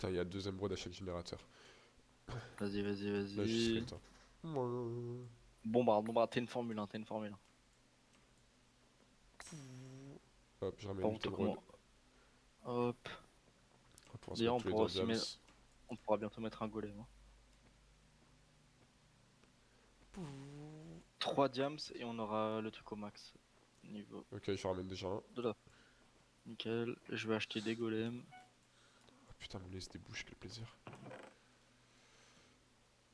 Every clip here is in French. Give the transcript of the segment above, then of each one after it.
Putain, il y a 2 émeraudes à chaque générateur. Vas-y, vas-y, Là, je vas-y. split. Hein. Bombarde, bombarde, t'es une Formule 1, t'es une Formule 1. Hop, je ramène Par 8 contre, émeraudes. comment... Hop. On pourra se D'ailleurs, mettre on tous les pourra deux en aussi diams. mettre... On pourra bientôt mettre un golem. Hein. 3 diams et on aura le truc au max. Niveau Ok, je ramène déjà un. de là. Nickel. Je vais acheter des golems. Oh, putain, me laisse des bouches, quel plaisir.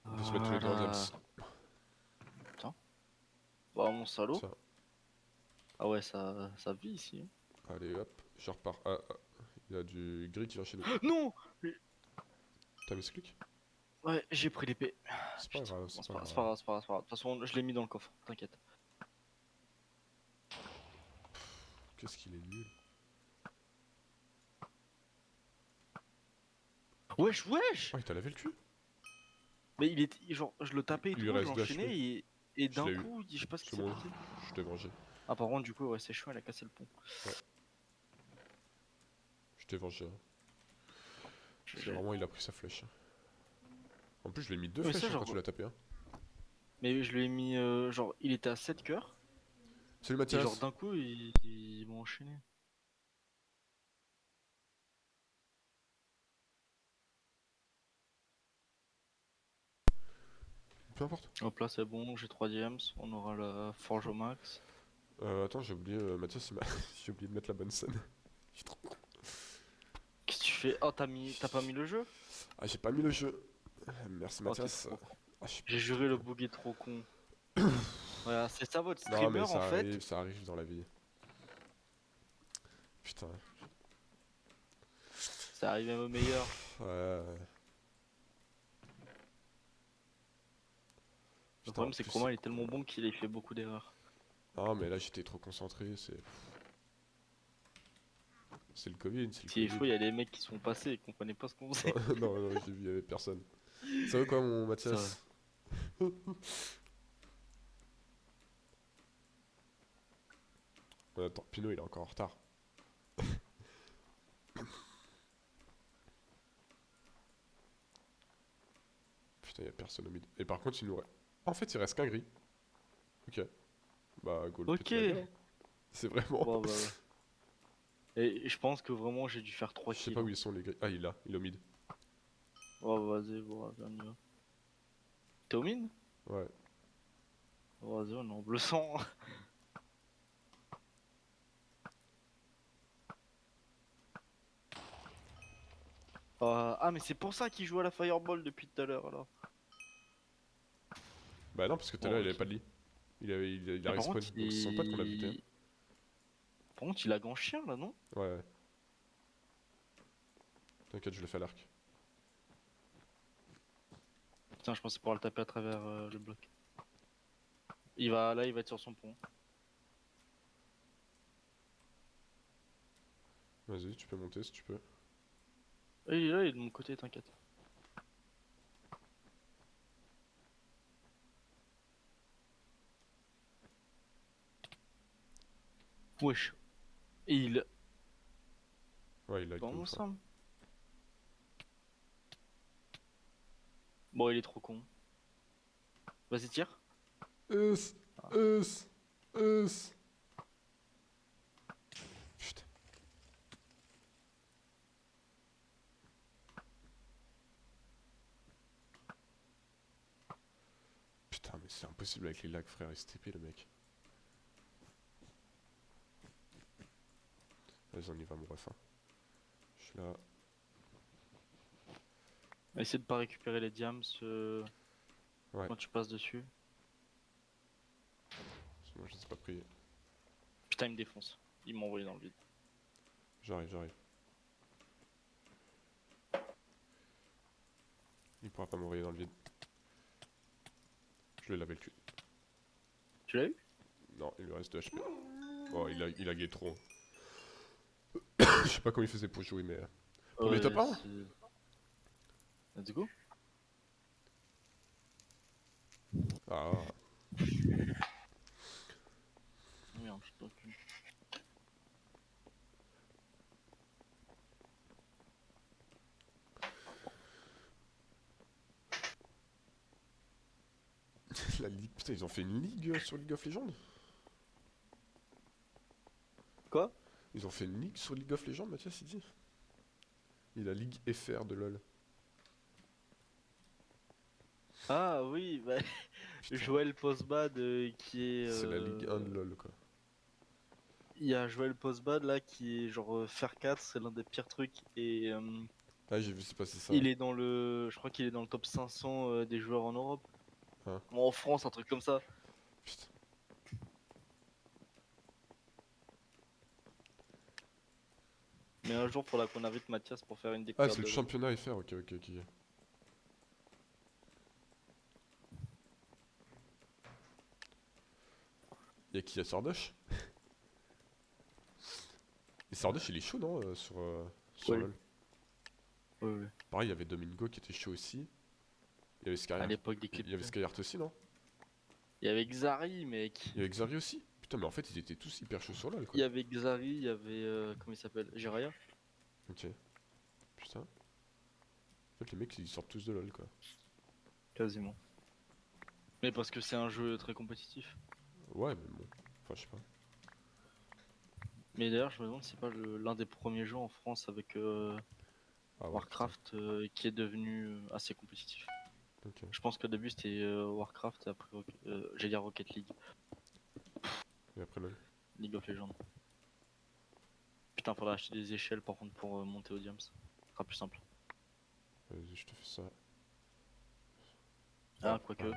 On peut se mettre tous les deux en diams. Voilà. Putain. Bah, mon salaud. Tiens, Ah ouais, ça vit ici. allez hop, je repars. Il y a du gris qui vient chez nous. Non. T'as mis ce clic? Ouais, j'ai pris l'épée. C'est pas Putain. grave, Bon, c'est c'est pas pas, grave. c'est pas grave, c'est pas grave, c'est pas grave. De toute façon, je l'ai mis dans le coffre. T'inquiète. Qu'est-ce qu'il est nul. Wesh, wesh. Oh, il t'a lavé le cul? Mais il est genre je le tapais et Il lui tout, je reste 2 HP. l'enchaînais et Je d'un l'ai eu. coup, je sais pas ce qui C'est s'est bon, passé. je t'ai vengé. Ah par contre du coup ouais c'est chaud, elle a cassé le pont. Ouais, je t'ai vengé. Hein. Je- Vraiment, il a pris sa flèche. En plus, je lui ai mis 2 Mais flèches ça hein, quand tu genre l'as tapé. Hein. mais je lui ai mis genre il était à 7 cœurs Salut et genre Mathias! d'un coup ils m'ont enchaîné. Peu importe. Hop là c'est bon, j'ai 3 diams, on aura la forge au max. Attends, j'ai oublié, Mathias, j'ai oublié de mettre la bonne scène. Je suis trop con. Qu'est-ce que tu fais? Oh t'as pas mis le jeu? Ah, j'ai pas mis le jeu. Merci Oh t'es Mathias. trop con. Ah, je suis J'ai trop juré le con. bug est trop con. Voilà, c'est ça votre Non, mais streamer en fait. ça arrive dans la vie. Putain. Ça arrive même au meilleur. Ouais. Le Putain, en problème c'est que plus Romain c'est... il est tellement bon qu'il a fait beaucoup d'erreurs. Non, mais là j'étais trop concentré, c'est... C'est le Covid, c'est le S'il faut, Covid. il y a des mecs qui sont passés et qui comprenaient pas ce qu'on faisait. Non, j'ai vu, y'avait personne. Ça va quoi mon Ça. Mathias? Attends, Pinot il est encore en retard. Putain, y'a personne au mid. Et par contre, il nous reste... En fait, il reste qu'un gris. Ok. Bah, go le Ok. péter la gueule. Hein. C'est vraiment... Bon bah ouais. Et je pense que vraiment j'ai dû faire 3 Je sais kills. pas où Hein. ils sont les gris. Ah, il est au mid. Oh vas-y, bon, vas-y, on y va. T'es au mine? Ouais. Oh, vas-y, on est en bleu sang. Ah mais c'est pour ça qu'il joue à la fireball depuis tout à l'heure alors. Bah non, parce que tout à Bon l'heure il avait ok. pas de lit. Il a Ah, par respawn, contre donc c'est son pote qu'on l'a buté. Hein. Par contre il a grand chien là non? Ouais. T'inquiète, je le fais à l'arc. Putain je pensais pouvoir le taper à travers le bloc. Il va là il va être sur son pont. Vas-y, tu peux monter si tu peux. Il est là, il est de mon côté, t'inquiète. Wesh. Et il. Ouais, il lag de Dans mon ouf. Hein. sang. Bon il est trop con. Vas-y tire. Us, Ah. us, us. Putain. Putain, mais c'est impossible avec les lags, frère. STP le mec. Vas-y, on y va, mon ref. Hein. Je suis là. Essaye de pas récupérer les diams Ouais. quand tu passes dessus. Moi, je les ai pas pris. Putain il me défonce. Il m'a envoyé dans le vide. J'arrive. Il pourra pas m'envoyer dans le vide. Je lui ai lavé le cul. Tu l'as eu? Non, il lui reste 2 HP. Oh, il a gué trop. Je sais pas comment il faisait pour jouer, mais... Premier top 1. Let's go. Ah, Merde, je dois plus. la ligue. Putain, ils ont fait une ligue sur League of Legends? Quoi? Ils ont fait une ligue sur League of Legends, Mathias, il dit. Il a Ligue FR de LoL. Ah oui, bah, Putain, Joël Postbad qui est. c'est la Ligue 1 de LoL, quoi. Il y a Joël Postbad là qui est genre faire 4, c'est l'un des pires trucs. Et Ah, j'ai vu, c'est passé ça. il est dans le. Je crois qu'il est dans le top 500 des joueurs en Europe. Hein. Ou en France, un truc comme ça. Putain. Mais un jour, faudra qu'on invite Mathias pour faire une Ah, découverte. c'est le de- championnat FR, ok, ok, ok. Y'a qui? Y'a Sordosh? Et Sordosh, il est chaud, non, sur Ouais. LoL? Ouais, ouais. Pareil, il y avait Domingo qui était chaud aussi. Il y avait À Skyheart. l'époque des clips. Il y avait Skyheart aussi, non? Il y avait Xari, mec. Il y avait Xari aussi? Putain, mais en fait, ils étaient tous hyper chauds sur LoL, Il quoi. y avait Xari, il y avait. Comment il s'appelle? Jiraya? Ok. Putain. En fait, les mecs, ils sortent tous de LoL, quoi. Quasiment. Mais parce que c'est un jeu très compétitif. Ouais, mais bon. Enfin, je sais pas. Mais d'ailleurs, je me demande si c'est pas l'un des premiers jeux en France avec Ah ouais, Warcraft qui est devenu assez compétitif. putain. Ok. Je pense qu'au début c'était Warcraft et après j'allais dire Rocket League, Et après LoL. League of Legends. Putain, faudra acheter des échelles par contre pour monter au Diams. Ce sera plus simple. Vas-y, je te fais ça. Ah, quoique. ok.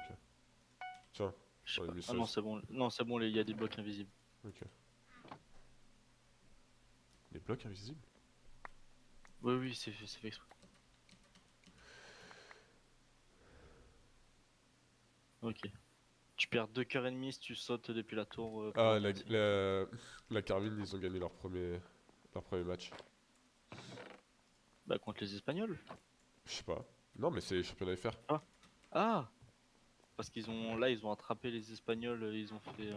Tiens, Je sais on a pas. mis Ah ça non, aussi. c'est bon. Non, c'est bon, il y a des blocs invisibles. Ok. Les blocs invisibles? Oui, oui, c'est fait exprès. Ok. Tu perds 2 cœurs ennemis si tu sautes depuis la tour. Pour Ah, avancer. la Carmine, ils ont gagné leur premier match. Bah, contre les Espagnols. Je sais pas. Non, mais c'est championnat FR. Ah! Parce qu'ils ont là ils ont attrapé les Espagnols, ils ont fait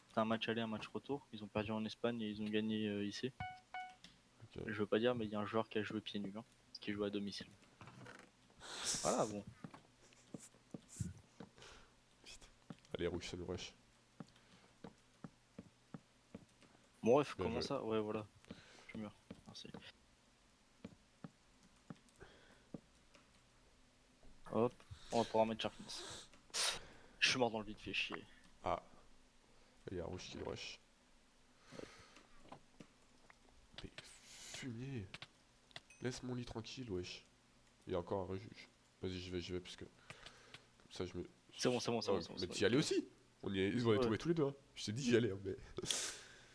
c'était un match aller, un match retour. Ils ont perdu en Espagne et ils ont gagné ici. Ok. Je veux pas dire mais il y a un joueur qui a joué pieds nus, hein, parce qu'il joue à domicile. Voilà bon. Allez, rouge, ça nous rush. Bon bref, Bien comment joué. ça? Ouais voilà. Je meurs. Merci. Hop, on va pouvoir mettre Sharpness. Je suis mort dans le vide, fait chier. Ah. Il y a rouge qui rush. Mais fumier. Laisse mon lit tranquille, wesh. Il y a encore un rejuge. Vas-y, j'y vais, puisque. Comme ça, je me. C'est bon, c'est bon, c'est bon, c'est bon. Mais c'est bon, t'y allais aussi! Ils vont y Ouais. tomber tous les deux, hein. Je t'ai dit j'y allais, hein, mais.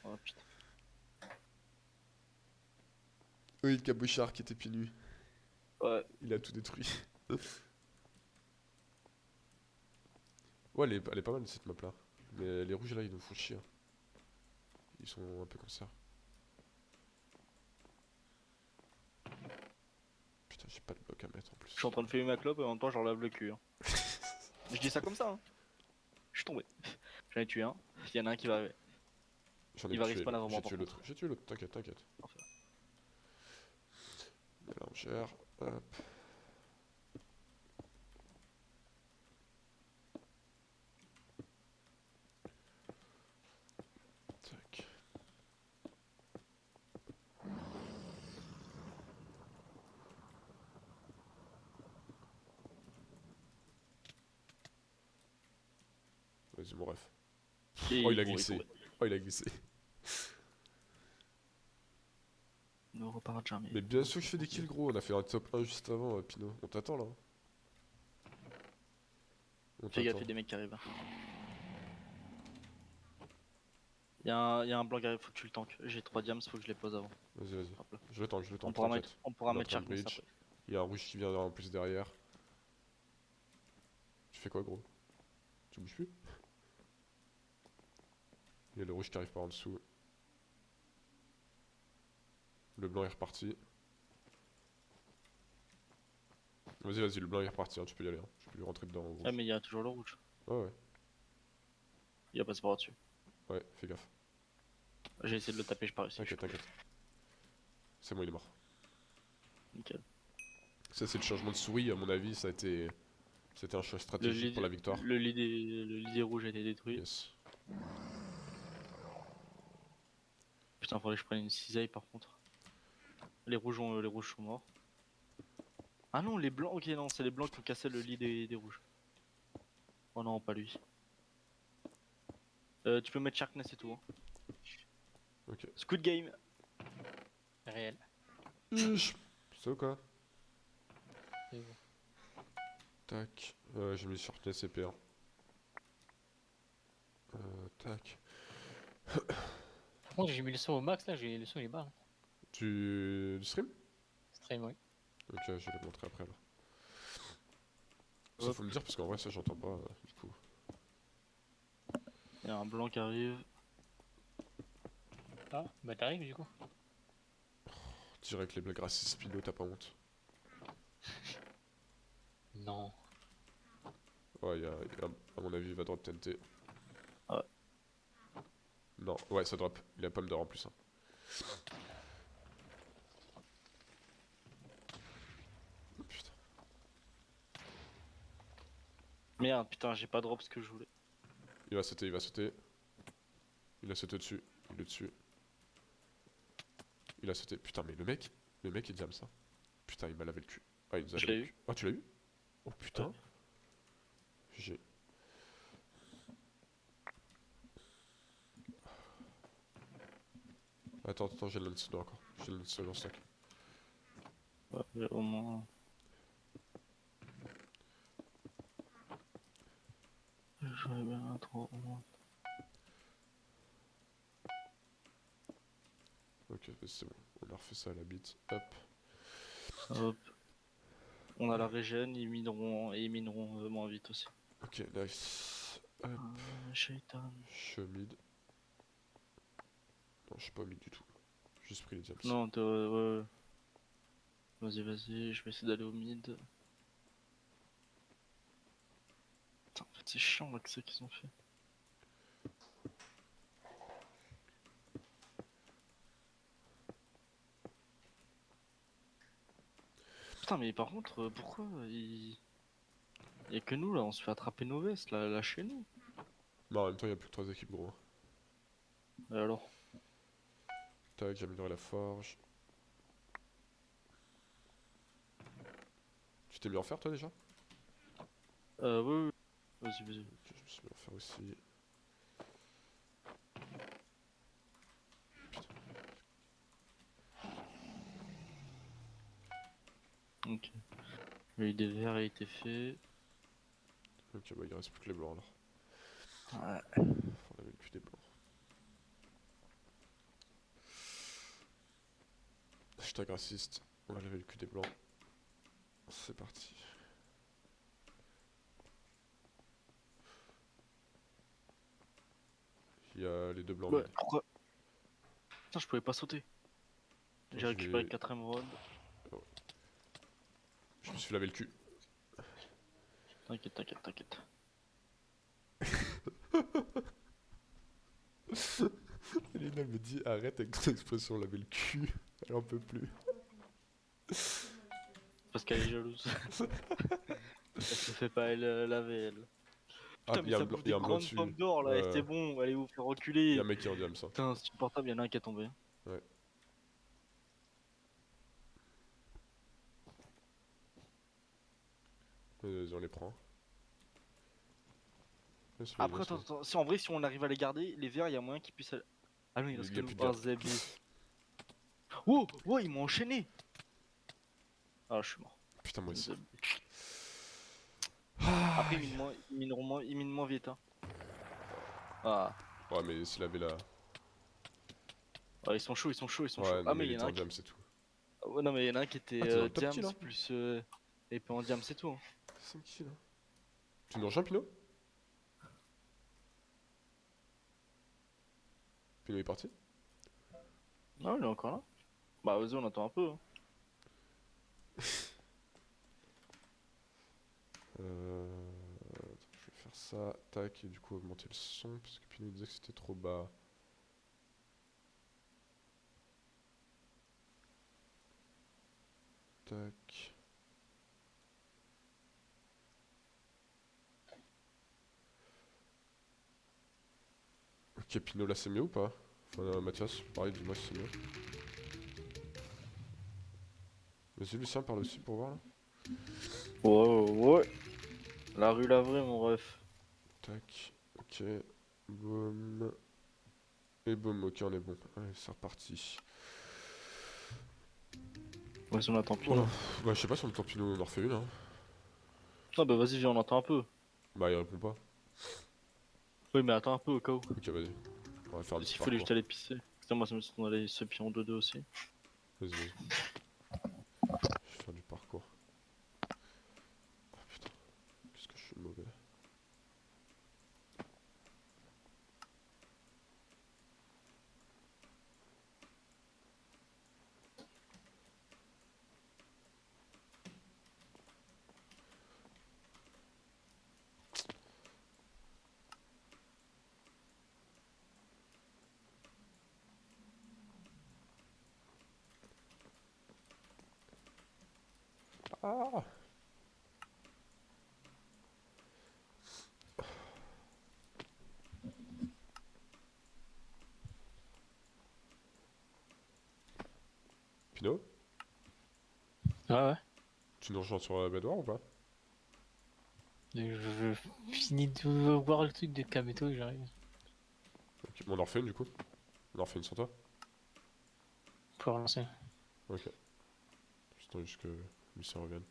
Oh putain. Oui, le cabochard qui était pieds nus. Ouais. Il a tout détruit. Ouais, elle est pas mal cette map là. Mais les rouges là, ils nous font chier, hein. Ils sont un peu comme ça. Putain, j'ai pas de bloc à mettre en plus. Je suis en train de fumer ma clope et en même temps je relève le cul. Hein. Je dis ça comme ça. Hein. Je suis tombé. J'en ai tué un. Il y en a un qui va arriver. J'en ai Il va tué respawn l'autre. avant moi, J'ai par tué contre. l'autre. J'ai tué l'autre, t'inquiète, t'inquiète. Parfait. Mélangeur, hop. Tac. Vas-y, mon ref. Et Oh, il a bon, glissé. est Oh, il a glissé. Ne repart jamais. Mais bien sûr que je fais des kills, gros. On a fait un top 1 juste avant, Pino. On t'attend là. On Fais gaffe, t'attend. il y a des mecs qui arrivent. Hein. Il y a un blanc qui arrive, faut que tu le tankes. J'ai 3 diams, faut que je les pose avant. Vas-y, vas-y. Hop là. Je le tente, On pourra t'inquiète. mettre, on pourra Il est en mettre train de Sharpness bridge. après. Il y a un rouge qui vient en plus derrière. Tu fais quoi, gros? Tu bouges plus? Il y a le rouge qui arrive par en dessous. Le blanc est reparti. Vas-y, vas-y, le blanc est reparti, hein, tu peux y aller. Hein. Tu peux lui rentrer dedans en rouge. Ah, mais il y a toujours le rouge. Ouais, ouais. Il va passer par au-dessus. Ouais, fais gaffe. J'ai essayé de le taper, j'ai pas réussi. T'inquiète, t'inquiète. C'est bon, il est mort. Nickel. Ça, c'est le changement de souris, à mon avis, ça a été C'était un choix Le stratégique lit, pour la victoire. le lit des rouges a été détruit. Yes. Putain, faudrait que je prenne une cisaille par contre. Les rouges sont morts. Ah non, les blancs, ok, non, c'est les blancs qui ont cassé le lit des rouges. Oh non, pas lui. Tu peux mettre Sharkness et tout. Hein. Ok. Squid Game. Réel. C'est quoi? C'est bon. Tac. J'ai mis Sharpness et P1. Tac. Par contre, j'ai mis le son au max là, le son il est bas. Hein. Du stream? Stream, oui. Ok, je vais le montrer après là. Ça Hop. faut me dire parce qu'en vrai ça j'entends pas du coup. Il y a un blanc qui arrive. Ah, bah t'arrives du coup. Direct les blagues racistes Pino, t'as pas honte. Non. Ouais, à mon avis il va drop TNT. Ouais. Non, ouais ça drop. Il a pomme d'or en plus. Hein. Putain. Merde, putain, j'ai pas drop ce que je voulais. Il va sauter, il va sauter. Il a sauté dessus. Il est dessus. Il a sauté. Putain mais le mec il diam ça. Putain il m'a lavé le cul. Ah il nous a Je lavé l'ai le cul. Ah tu l'as eu? Oh putain. Ouais. J'ai... Attends, j'ai le lance encore. J'ai le lance en stock. Ouais, au moins. J'aurais bien trop au moins. Ok, c'est bon. On a refait ça à la bite. Hop. Hop. On a la régène, ils mineront moins vite aussi. Ok, nice. Hop. Shaitan. Je suis au mid. Non, je suis pas au mid du tout. J'ai juste pris les diams. Non, ouais. Vas-y, je vais essayer d'aller au mid. Putain, en fait, c'est chiant là que ça qu'ils ont fait. Putain, mais par contre, pourquoi il... Y'a que nous là, on se fait attraper nos vestes là chez nous. Non, en même temps, il y a plus que 3 équipes, gros. Et alors? Tac, j'ai amélioré la forge. Tu t'es mis en fer toi déjà? Oui. Vas-y. Ok, je me suis mis en fer aussi. Ok. Le des verts a été fait. Ok, bah il reste plus que les blancs alors. Ouais. Faut laver le cul des blancs. Hashtag raciste. On va laver le cul des blancs. C'est parti. Il y a les deux blancs. Ouais, mid. pourquoi? Putain, je pouvais pas sauter. Attends, J'ai récupéré vais- le 4ème round. Je me suis lavé le cul. T'inquiète. Elena me dit arrête avec ton expression laver le cul. Elle en peut plus. Parce qu'elle est jalouse. Elle se fait pas elle laver elle. Ah, Putain, il mais y a ça un blanc, bouffe il y des a un blanc grandes dessus. pommes d'or là, et c'est bon, allez vous faire Il y reculer. a un mec qui est en diam ça. Putain, c'est insupportable, y'en a un qui est tombé. Vas-y, on les prend. Après, attends, si en vrai, si on arrive à les garder, les verts, il y a moyen qu'ils puissent aller. Ah non, il Il reste y que a nous. plus de Ah, diam. Zebi. Oh, ils m'ont enchaîné. Ah, je suis mort. Putain, moi aussi. Zebi. Après, ils minent moins vite. Hein. Ah. Ouais, mais s'il avait la. Ah, ils sont chauds. Ouais, non, Ah, mais mais il il y était en a en un qui. diam, c'est tout. Ah ouais, non, mais il y en a un qui était Ah, t'es dans le top kill, Diams hein. plus épée en Diams, c'est tout. Hein. 5 kills. Hein. Tu nous rejoins, Pino? Pino est parti? Non, il est encore là. Bah, vas-y, on attend un peu. Hein. Attends, je vais faire ça. Tac, et du coup augmenter le son, parce que Pino disait que c'était trop bas. Tac. Ok, Pinot là c'est mieux ou pas? Enfin, Mathias, pareil, dis-moi si c'est mieux. Vas-y, Lucien, parle aussi pour voir là. Ouais, ouais. La rue la vraie, mon ref. Tac, ok, boum. Et boum, ok, on est bon. Allez, c'est reparti. Vas-y, on attend Oh, Pinot. bah, je sais pas si on temps Pinot, on en refait une, hein. Ah bah vas-y, viens, on attend un peu. Bah, il répond pas. Oui, mais attends un peu au cas où. Ok, vas-y. On va faire un petit S'il faut aller parcours. juste aller pisser. Putain, moi ça me semble qu'on allait se pied en 2-2 aussi. Vas-y, vas-y. Je vais faire du parcours. Oh putain, qu'est-ce que je suis mauvais. Ah! Pinot, Ouais, ouais. tu nous rejoins sur la baignoire ou pas? Je finis de voir le truc de Kameto et j'arrive. Ok, bon, on en refait une du coup. On en refait une sur toi. Pour relancer. Ok. J'attends juste que Lucien revienne.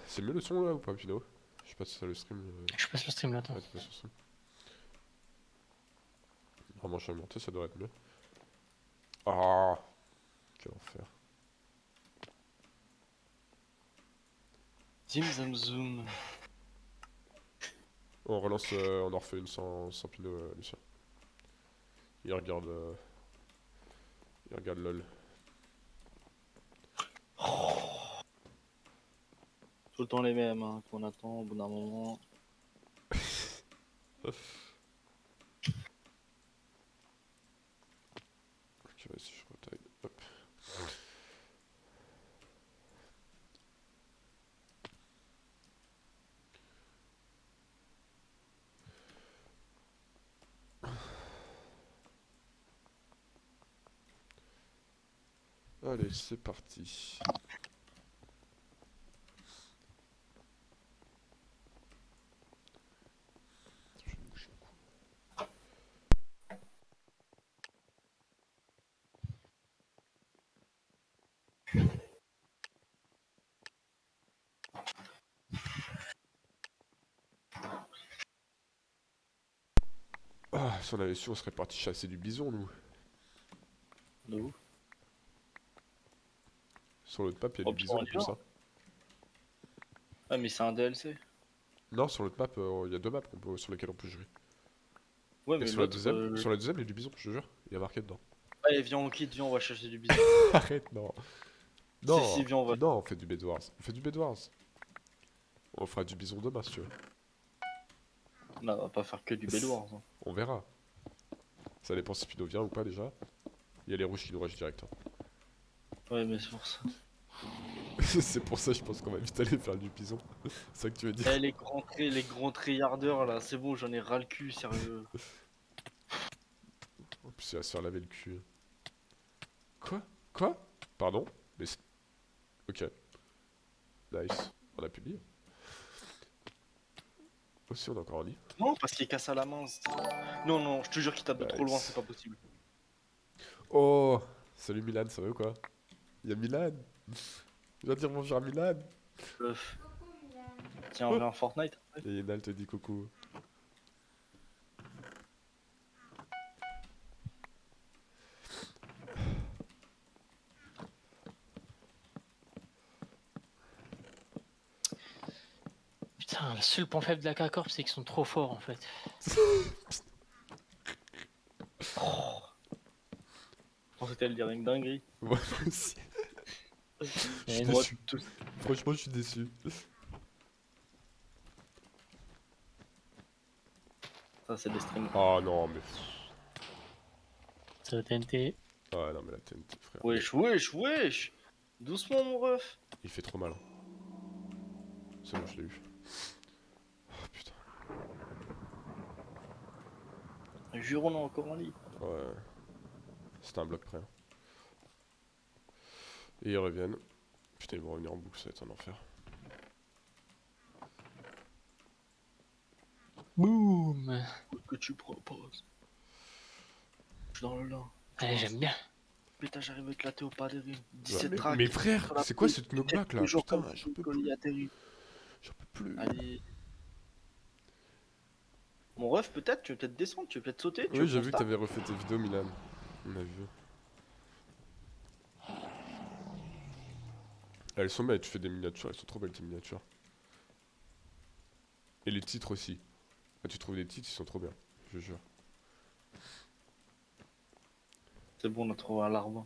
C'est mieux le son là ou pas, Pinot? Je sais pas si ça le stream. Je passe le stream là, attends. Ouais, t'es pas sur stream. Normalement, je suis monté, ça devrait être mieux. Ah! Quel enfer. Zim zam zoom. On relance, on en refait une sans Pinot, Lucien. Il regarde. Il regarde LOL. Tout le temps les mêmes, hein, qu'on attend au bout d'un moment. Ok, vas-y, je retaille. Hop. Allez, c'est parti. Je vais me boucher le cou. Ah, si on avait su, on serait parti chasser du bison, nous. De ouf. Sur l'autre map, il y a Oh, du putain, bison on en y plus, va. hein. Ah, mais c'est un DLC. Non, sur l'autre map, il y a deux maps sur lesquelles on peut jouer. Ouais, Et mais sur la l'autre. deuxième, sur la deuxième, il y a du bison, je te jure. Il y a marqué dedans. Allez, viens, on quitte, viens, on va chercher du bison. Arrête, non. Si, Non, si, viens, on va. non, on fait du Bedwars. On fait du Bedwars. On fera du bison demain, si tu veux. Non, on va pas faire que du Bedwars. Hein. On verra. Ça dépend si Pinot vient ou pas, déjà. Il y a les rouges qui nous rushent direct, hein. Ouais, mais c'est pour ça. C'est pour ça, je pense qu'on va vite aller faire du bison. C'est ça que tu veux dire? Eh, les grands tryharders là, c'est bon, j'en ai ras le cul, sérieux. En plus, il va se faire laver le cul. Quoi? Quoi? Pardon? Mais c'est... Ok. Nice. On a publié. Aussi, on a encore un lit. Non, parce qu'il casse à la main. Non, non, je te jure qu'il tape de trop loin, Nice. c'est pas possible. Oh! Salut Milan, ça va ou quoi? Y'a Milan! Je viens dire bonjour à Milan! Euh, Tiens, on vient en Fortnite. Et Yenal te dit coucou. Putain, le seul point faible de la K-Corp, c'est qu'ils sont trop forts en fait. Je pensais que t'allais dire une dinguerie. Moi aussi. Je suis Et Moi, déçu. tout... Franchement, je suis déçu. Ça, c'est des streams. Oh non, mais. ça va TNT. Ah non, mais la TNT, frère. Wesh, wesh, wesh. Doucement, mon ref. Il fait trop mal. Hein. C'est bon, je l'ai eu. Oh putain. Jure, on a encore en lit. Ouais. C'était un bloc près. Hein. Et ils reviennent. Putain, ils vont revenir en boucle, ça va être un enfer. Boum. Que tu proposes. Je suis dans le lin. Allez, j'aime bien. Putain, j'arrive avec la théopadérine. Ouais, 17 tracks. mais frère, Sur la c'est quoi piste, ce knockback là? toujours Putain, comme j'en peux colis plus. atterri. J'en peux plus. Allez. Mon ref, peut-être, tu veux peut-être descendre, tu veux peut-être sauter. Tu Oui, veux j'ai qu'on vu que start t'avais refait tes vidéos, Milan. On a vu. Elles sont belles, tu fais des miniatures, elles sont trop belles tes miniatures. Et les titres aussi. Quand tu trouves des titres, ils sont trop bien, je jure. C'est bon, on a trouvé un larbin.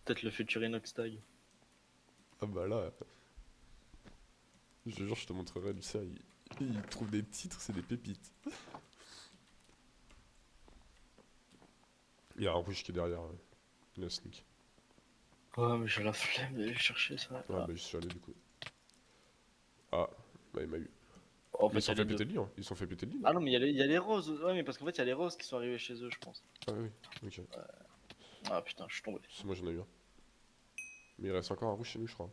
Peut-être le futur Inox Tag. Ah bah là. Je te jure, je te montrerai, Lucien, il trouve des titres, c'est des pépites. Il y a un rouge qui est derrière, une sneak. Ouais, mais j'ai la flemme d'aller chercher ça. Ouais, bah j'y suis allé du coup. Ah, bah il m'a eu. Oh, en Mais ils fait, se sont il y a fait les deux. péter le lit, hein. Ils se sont fait péter le lit. Ah non, mais il y a les roses. Ouais, mais parce qu'en fait, il y a les roses qui sont arrivés chez eux, je pense. Ah oui, ok. Ah putain, je suis tombé. C'est moi j'en ai eu un. Mais il reste encore un rouge chez nous, je crois.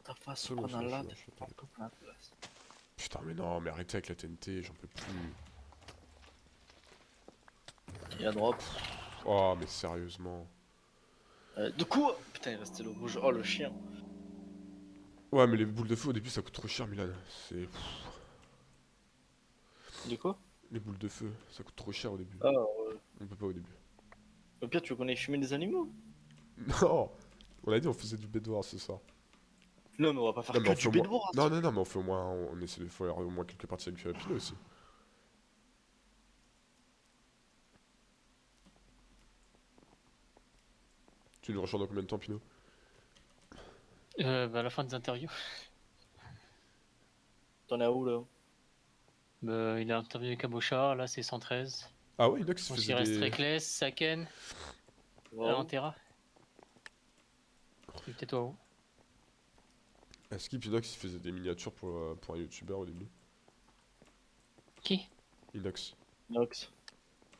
Ta face, C'est bon, prendre un c'est bon, lad. je suis allé. Comme la place. Putain, mais non, mais arrêtez avec la TNT, j'en peux plus. Il y a drop. Oh, mais sérieusement. De quoi? Putain, il restait le rouge. Oh, le chien. Ouais, mais les boules de feu au début ça coûte trop cher, Milan. C'est. De quoi? Les boules de feu, ça coûte trop cher au début. Ah, ouais. On peut pas au début. Au pire, tu veux qu'on aille fumer des animaux? Non. On a dit on faisait du bedwars ce soir. Non, mais on va pas faire Non, mais que on du fait au moins... bedwars. Non, non, non, mais on fait au moins. On essaie de faire au moins quelques parties avec Pino aussi. Tu nous rejoins dans combien de temps, Pino? Bah, à la fin des interviews. T'en es à où là? Il a interviewé Cabochard, là c'est 113. Ah ouais, Inox il Ensuite il faisait reste des. Reckless, Saken, Wow. Antera. Et peut-être toi où? Est-ce qu'Inox il faisait des miniatures pour un youtubeur au début? Qui? Inox. Inox.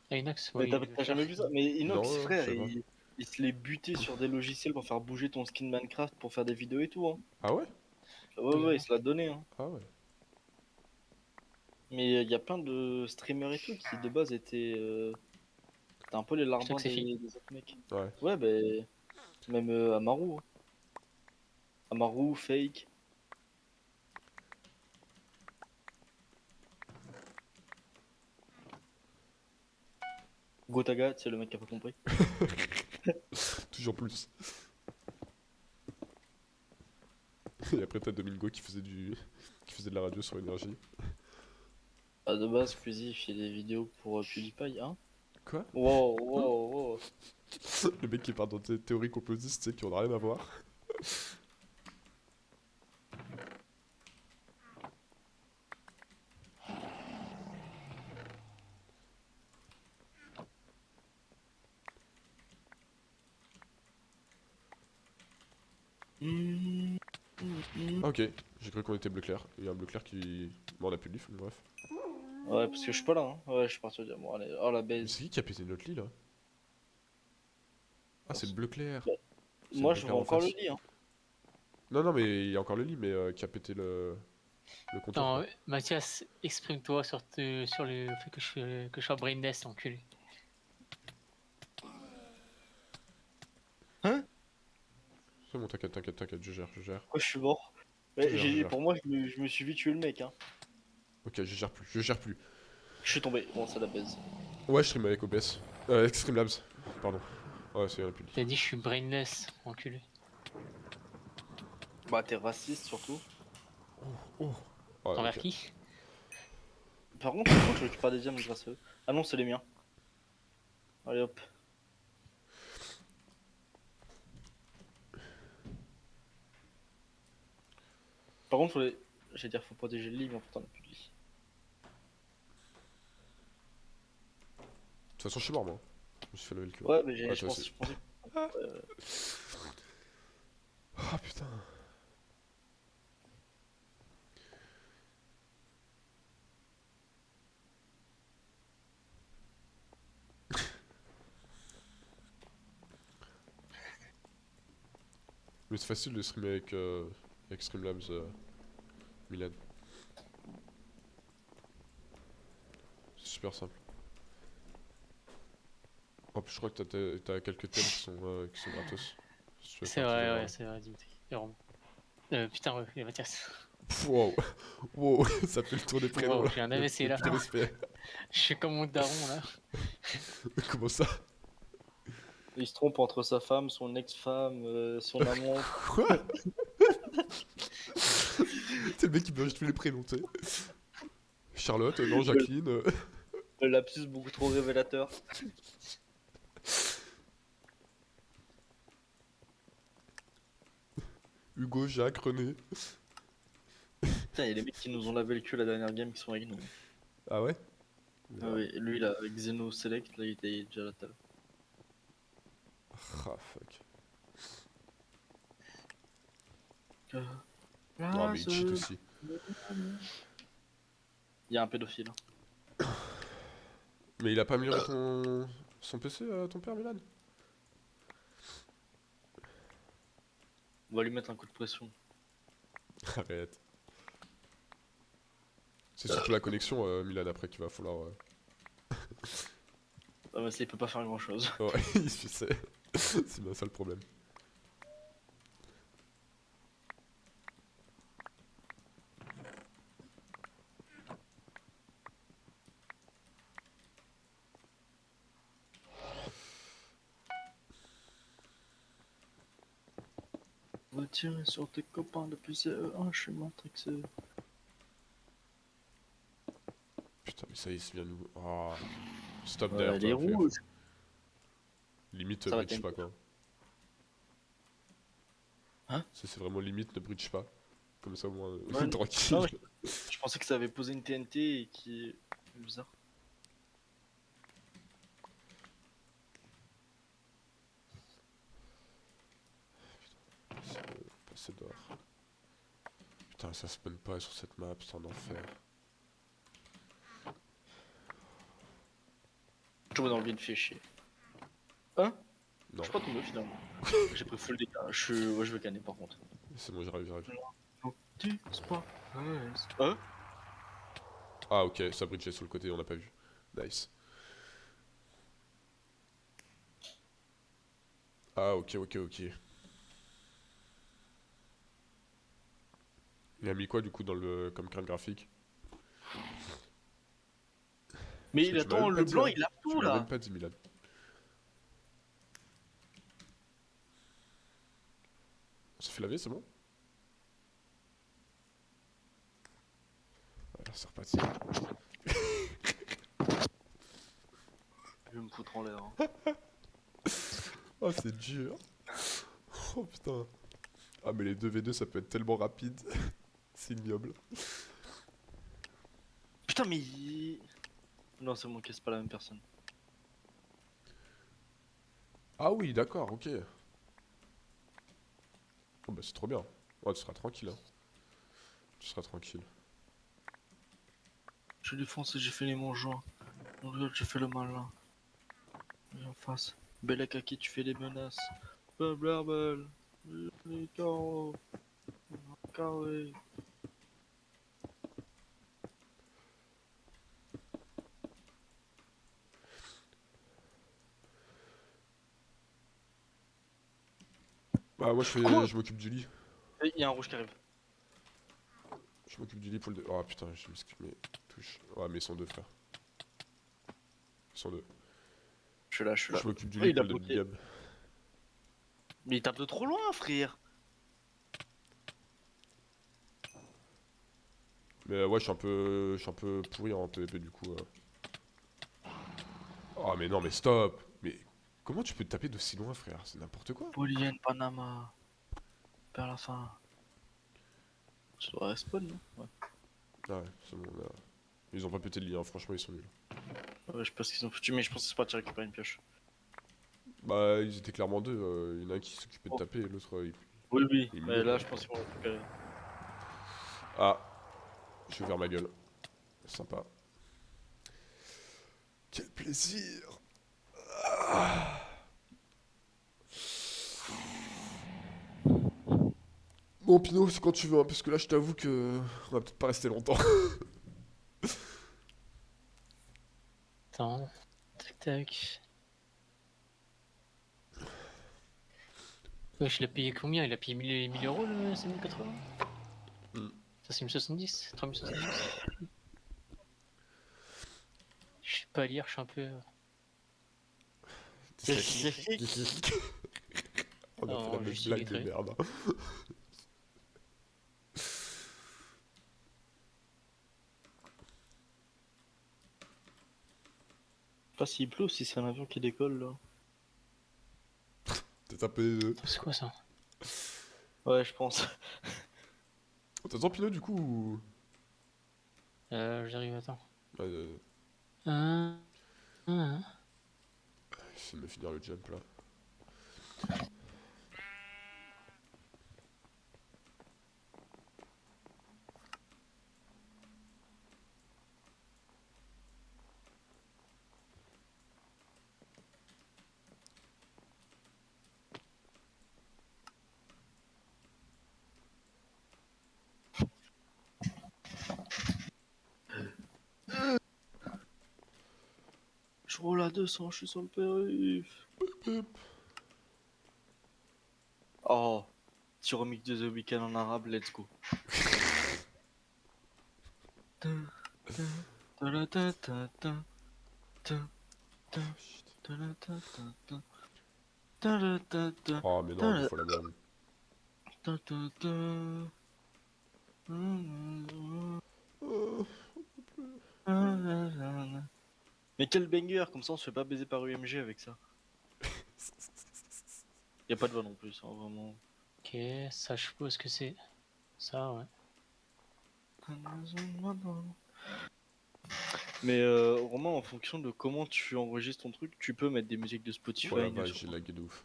Ah, Inox, Mais oui. t'as jamais vu ça? Mais Inox, Non, frère, je sais pas. il se l'est buté sur des logiciels pour faire bouger ton skin Minecraft pour faire des vidéos et tout. Hein. Ah ouais? Ouais, ouais, il se l'a donné. Hein. Ah ouais. Mais il y a plein de streamers et tout qui de base étaient un peu les larbins que c'est des autres mecs. Ouais. Ouais, bah, même Amaru. Hein. Amaru, Fake. Gotaga, c'est le mec qui a pas compris. Toujours plus. Et après t'as Domingo qui faisait de la radio sur énergie. Ah, de base, Squeezie fait des vidéos pour PewDiePie, hein. Quoi? Wow, wow, wow. Le mec qui parle dans des théories complotistes, tu sais, qui ont rien à voir. Ok, j'ai cru qu'on était bleu clair. Il y a un bleu clair qui. Bon, on a plus de leaf, mais bref. Ouais, parce que je suis pas là, hein. Ouais, je suis parti au dire, bon, allez, oh la Mais baise. c'est qui a pété notre lit là? Ah, c'est le bleu clair. Ouais. C'est Moi, le je bleu vois clair en encore le face. lit, hein. Non, non, mais il y a encore le lit, mais qui a pété le compteur. Attends, quoi. Mathias, exprime-toi sur le fait que je sois brainless, enculé. C'est bon, t'inquiète, t'inquiète, t'inquiète, je gère, je gère. Pourquoi je suis mort? Je Ouais, gère, je gère. pour moi, je me suis vite tué le mec, hein. Ok, je gère plus, je gère plus. Je suis tombé, bon, ça la baise. Ouais, je stream avec OBS. Extreme Labs, pardon. Ouais, c'est la plus. T'as dit je suis brainless, enculé. Bah, t'es raciste surtout. Oh. Ouais, Envers ok. qui? Par contre, je crois que je récupère des diamants grâce à eux. Ah non, c'est les miens. Allez hop. Par contre, J'allais dire faut protéger le lit, mais en fait on a plus de lit. De toute façon, je suis mort, moi. Je me suis fait lever le cul. Ouais, mais Ah, je toi pense, aussi. je pensais. Ah putain. Mais c'est facile de streamer avec Streamlabs, Milan. C'est super simple. En plus, je crois que t'as quelques thèmes qui sont gratos. Si tu veux C'est faire tes vrai, devoirs. ouais, c'est vrai, Dimitri. Et Romain. Putain, ouais, et Mathias. Pff, wow, wow, ça fait le tour des prénoms Wow, là. j'ai un Y a AVC là. plus de respect. Je suis comme mon daron là. Comment ça? Il se trompe entre sa femme, son ex-femme, son amant. Quoi? C'est le mec qui mélange tous les prénoms, tu sais. Charlotte, non, Jacqueline. Le lapsus beaucoup trop révélateur. Hugo, Jacques, René. Putain, il y a les mecs qui nous ont lavé le cul la dernière game qui sont avec nous. Ah ouais? Ah oui, lui là, avec Xeno Select, là il était déjà à la table. Ah fuck. Ah, Non, mais il cheat aussi. Il y a un pédophile. Mais il a pas amélioré son PC, ton père, Milan? On va lui mettre un coup de pression. Arrête. C'est surtout la connexion, Milan, après qu'il va falloir. Ah mais ça il peut pas faire grand chose. Ouais, il suffisait. C'est bien ça le problème. On va tirer sur tes copains depuis CE1, je suis matrixé. Putain, mais ça y est, c'est bien nous. Oh. Stop Ouais, derrière les toi, fais gaffe. rouges. Limite, Ça va, bridge pas t'aimes. quoi. Hein? Ça, c'est vraiment limite, ne bridge pas. Comme ça, au moins, Ouais, tranquille. non, je pensais que ça avait posé une TNT et qui. Bizarre. Passer dehors. Putain, ça spawn pas sur cette map, c'est un enfer. Je vois dans le vide, fait chier. Hein? Non, Je suis pas tombé finalement. J'ai pris full dégâts. Ouais, je veux canner par contre. c'est bon, j'arrive, j'arrive. Tu pas. Hein? Ah, ok, ça bridgeait sur le côté, on n'a pas vu. Nice. Ah, ok, ok, ok. Il a mis quoi du coup dans le comme carte graphique? Mais Parce que tu m'as attends, même pas le dit, blanc hein. il a Tu tout me l'as là. même pas dit, Milan. On s'est fait laver, c'est bon? Voilà, c'est reparti. Je vais me foutre en l'air. Hein. Oh, c'est dur. Oh putain. Ah, mais les 2v2, ça peut être tellement rapide. C'est ignoble. Putain, mais. Non, c'est bon, c'est pas la même personne. Ah oui, d'accord, ok. Oh bah c'est trop bien. Ouais, tu seras tranquille. Hein. Tu seras tranquille. Je l'ai foncé, j'ai fait les mangeants. Mon dieu, j'ai fait le malin. Et en face. Belek à qui tu fais les menaces. Blablabla. Les carreaux. Carré. Bah moi Quoi? je m'occupe du lit. Il y a un rouge qui arrive. Je m'occupe du lit pour le... Oh putain, j'ai mis mes touches. Ouais, mais ils sont deux, frère. Ils sont deux. Je suis là, je suis là. Je m'occupe du Oh, lit il a pour le bloqué. gab. Mais il tape de trop loin, frère. Mais ouais, je suis un peu pourri en PvP du coup. Oh mais non, mais stop. Mais comment tu peux te taper d'aussi loin, frère? C'est n'importe quoi. Bolivienne, Panama. Vers la fin. Ça devrait respawn, non? Ouais. Ah ouais, c'est bon, là. Ils ont pas pété le lien, franchement, ils sont nuls. Ouais, je sais pas ce qu'ils ont foutu, mais je pense que c'est parti récupérer une pioche. Bah, ils étaient clairement deux. Il y en a un qui s'occupait de Oh. taper et l'autre, Oui, oui, il est mais mignon, là, quoi. je pense qu'ils vont récupérer. Ah, j'ai ouvert ma gueule. Sympa. Quel plaisir! Ah. Bon, Pinot, c'est quand tu veux, hein, parce que là, je t'avoue que on va peut-être pas rester longtemps. Attends. Tac tac. Wesh, il a payé combien? Il a payé 1000 euros le 5080? Hmm. Ça c'est 1070? 3070? Je sais pas lire, je suis un peu. Dyslexique. On a fait la Non, même juste blague de illettré. merde. Je sais pas s'il pleut ou si c'est un avion qui décolle là. T'es un peu. C'est quoi ça? Ouais, je pense. T'attends Pinot du coup ou... J'arrive, attends. Ouais, Hein? Hein? j'essaie de me finir le jump là. Je roule à 200, je suis sur le périph. Oh, petit remix de The Weeknd en arabe, let's go. Oh mais non, deux fois la même. Mais quel banger, comme ça on se fait pas baiser par UMG avec ça. Y a pas de voix non plus, hein, vraiment. Ok, ça je suppose que c'est. Ça, ouais. Mais Romain, en fonction de comment tu enregistres ton truc, tu peux mettre des musiques de Spotify. Oh la bien vache, sûr. j'ai lagué de ouf.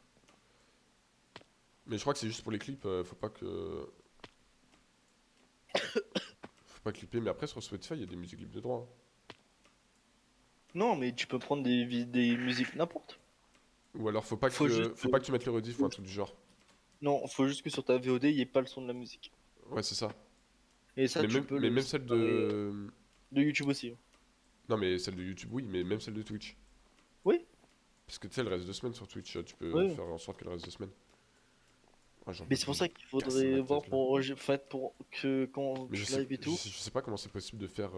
Mais je crois que c'est juste pour les clips, faut pas que... Faut pas clipper, mais après sur Spotify, il y a des musiques libres de droit. Hein. Non, mais tu peux prendre des musiques n'importe. Ou alors faut pas Faut juste que... Faut pas que tu mettes le rediff ou un truc du genre. Non, faut juste que sur ta VOD, il n'y ait pas le son de la musique. Ouais, c'est ça. Et ça, tu peux Mais le même celle séparer, de... de YouTube aussi. Hein. Non mais celle de YouTube, oui, mais même celle de Twitch. Oui, Parce que tu sais, elle reste 2 semaines sur Twitch, tu peux oui. faire en sorte qu'elle reste 2 semaines. Ouais, j'en Mais peux c'est pour plus, ça j'ai qu'il cassé ma faudrait voir tête là. pour, pour que quand Mais tu live et tout, je sais pas comment c'est possible de faire...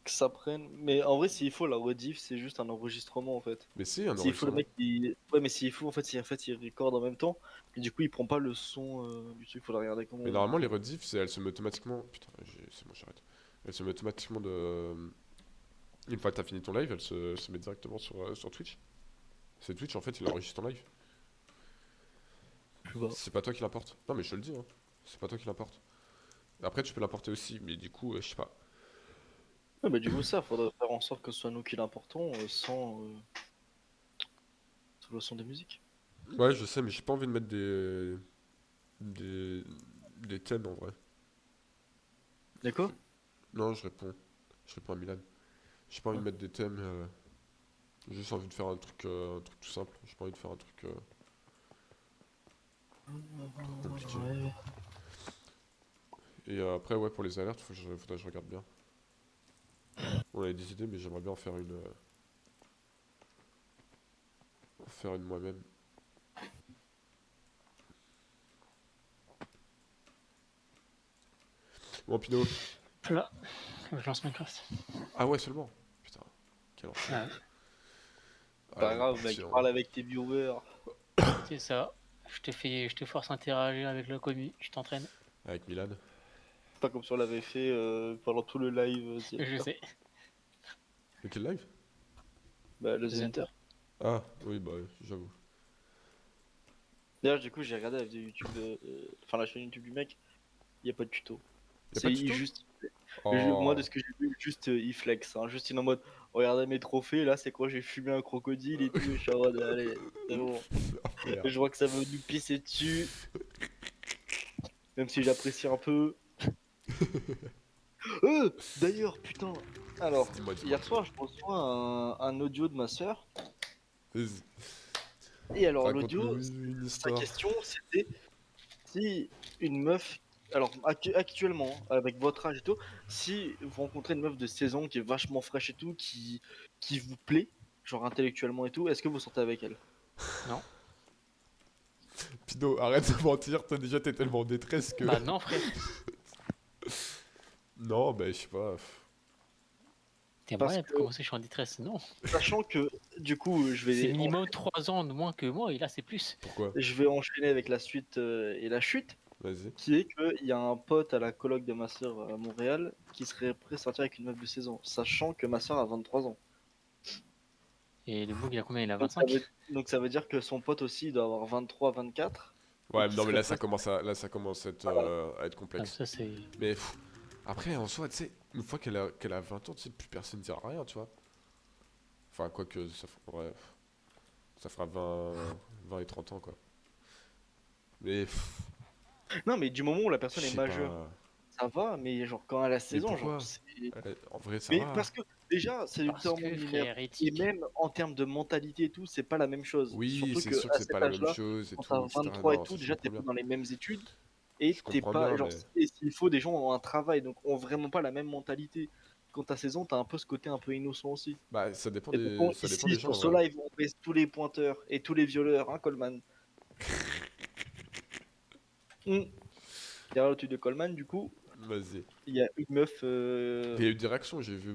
que ça prenne. Mais en vrai, s'il faut, la rediff, c'est juste un enregistrement en fait. Mais c'est un S'il faut le enregistrement. mec qui. Ouais, mais s'il faut, en fait, il record en même temps. Et du coup, il prend pas le son du truc, faudra regarder comment Mais on normalement, les fait. rediffs, elles se mettent automatiquement... Putain, c'est bon, j'arrête. Elles se mettent automatiquement de... Une fois que t'as fini ton live, elles se mettent directement sur Twitch. C'est Twitch, en fait, il enregistre ton live. Je vois. C'est pas toi qui l'importe. Non, mais je te le dis, hein. C'est pas toi qui l'importe. Après, tu peux l'importer aussi, mais du coup, je sais pas. Ouais, mais du coup, ça, faudrait faire en sorte que ce soit nous qui l'importons sans le son des musiques. Ouais, je sais, mais j'ai pas envie de mettre des... des thèmes, en vrai. D'accord? Non, je réponds. Je réponds à Milan. J'ai pas envie de mettre des thèmes. J'ai juste envie de faire un truc tout simple. J'ai pas envie de faire un truc compliqué. Ouais. Et après, ouais, pour les alertes, faudrait que je regarde bien. On avait des idées, mais j'aimerais bien en faire une moi-même. Bon, Pinot. Là, je lance Minecraft. Ah ouais, seulement. Putain, quel enfer. Ah, Ah, Pas la grave, mec, partie, parle avec tes viewers. c'est ça. Je te force à interagir avec le commu, je t'entraîne. avec Milan. Pas comme si on l'avait fait pendant tout le live. Je sais. Mais quel live? Bah, le The Zenter. Ah, oui, bah, j'avoue. D'ailleurs, du coup, j'ai regardé la vidéo YouTube, enfin la chaîne YouTube du mec. Il y a pas de tuto. Y a pas de tuto? juste. Moi, de Oh, ce que j'ai vu, juste il flex. Hein. Juste il est en mode, regardez mes trophées, là, c'est quoi, j'ai fumé un crocodile et tout. Et je suis en mode, allez, c'est bon. merde. Je vois que ça veut nous pisser dessus, même si j'apprécie un peu. D'ailleurs, putain. Alors, Dis-moi, dis-moi. hier soir, je reçois un audio de ma soeur. Vas-y, Et alors, raconte-nous l'audio, une sa histoire. question, c'était si une meuf. Alors, actuellement, avec votre âge et tout, si vous rencontrez une meuf de 16 ans qui est vachement fraîche et tout, qui vous plaît, genre intellectuellement et tout, est-ce que vous sortez avec elle? Non. Pino, arrête de mentir, toi déjà t'es tellement en détresse que. Bah non, frère. Non, bah je sais pas. T'es Parce malade, que, comment ça je suis en détresse? Non. sachant que, du coup, C'est minimum 3 ans de moins que moi, et là c'est plus. Pourquoi? je vais enchaîner avec la suite et la chute. Vas-y. Qui est qu'il y a un pote à la coloc de ma soeur à Montréal qui serait prêt à sortir avec une meuf de 16 ans, sachant que ma soeur a 23 ans. Et le bug il a combien? Il a Donc 25? ça veut dire que son pote aussi il doit avoir 23, 24 et Ouais, mais qui non, mais serait là prêt. là, ça commence Voilà. à être Ah, complexe. ça c'est. Mais après, en soi, tu sais, une fois qu'elle a 20 ans, tu sais, plus personne ne dira rien, tu vois. Enfin, quoique, ça fera 20 et 30 ans, quoi. Mais Non, mais du moment où la je personne est sais majeure, pas. ça va, mais genre quand elle a Mais 16 ans, genre pourquoi? c'est. En vrai, ça Mais va. parce que déjà, c'est du Parce temps que linéaire. frère Et éthique. même en termes de mentalité et tout, c'est pas la même chose. Oui, Surtout c'est que sûr que à c'est pas cet la même âge-là, chose et quand tout, t'as etc. 23 et Non, tout, ça je déjà comprends t'es pas bien. dans les mêmes études. Et Je t'es comprends pas, bien, genre, mais. et s'il faut, des gens ont un travail, donc ont vraiment pas la même mentalité. Quand t'as 16 ans, t'as un peu ce côté un peu innocent aussi. Bah, Et donc, ça dépend ici, des gens, sur en ce vrai. live, on baisse tous les pointeurs et tous les violeurs, hein, Coleman. Derrière le truc de Coleman, du coup, Vas-y. il y a une meuf, Mais il y a eu des réactions, j'ai vu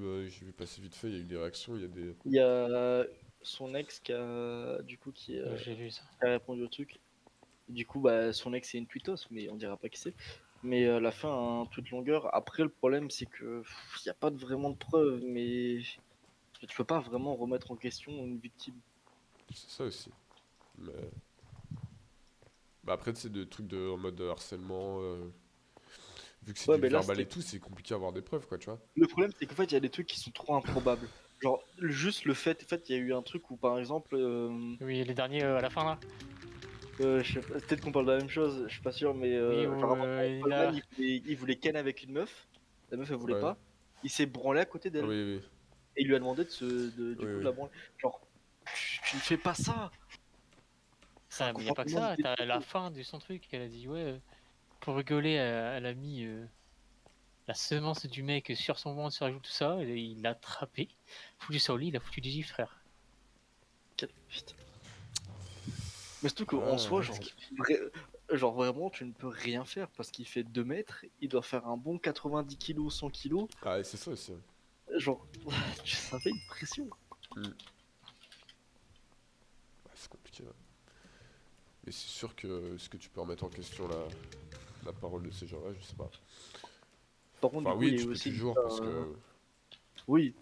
passer vite fait, il y a eu des réactions, il y a des. il y a son ex qui a, du coup, J'ai vu ça. qui a répondu au truc. Du coup, bah, son ex, c'est une tweetos, mais on dira pas qui c'est. Mais elle a fait un tweet longueur. Après, le problème, c'est que il n'y a pas vraiment de preuves, mais tu peux pas vraiment remettre en question une victime. C'est ça aussi. Mais. Bah, après, c'est des trucs en mode harcèlement. Vu que c'est Ouais, du mais là, verbal et c'était. tout, c'est compliqué à avoir des preuves, quoi, tu vois. Le problème, c'est qu'en fait, il y a des trucs qui sont trop improbables. Genre, juste le fait, en fait, il y a eu un truc où, par exemple, Oui, les derniers à la fin là. je sais pas, peut-être qu'on parle de la même chose, je suis pas sûr, mais Oui, genre, apparemment, il Coleman, a. il voulait ken avec une meuf. La meuf, elle voulait Ouais. pas. Il s'est branlé à côté Ah d'elle. oui, oui, Et il lui a demandé du oui, coup, de oui. la branler. Genre, tu ne fais pas ça! C'est un Ça, mais y a pas que comportement ça. T'as la déplacé. fin de son truc. Elle a dit ouais. Pour rigoler, elle a mis la semence du mec sur son ventre, sur la joue, tout ça. Et il l'a attrapé, foutu ça au lit, il a foutu des gifles, frère. Putain. Mais surtout Ouais, qu'en soi, ouais, genre vraiment, tu ne peux rien faire parce qu'il fait 2 mètres, il doit faire un bon 90 kilos, 100 kilos. Ah, et c'est ça aussi. Genre, ça fait une pression. Mm. Ouais, c'est compliqué, ouais. Mais c'est sûr que est-ce que tu peux remettre en question la parole de ces gens-là, je sais pas. Par contre, Enfin, du coup, il oui, y a eu tu peux aussi. toujours, parce que. Oui,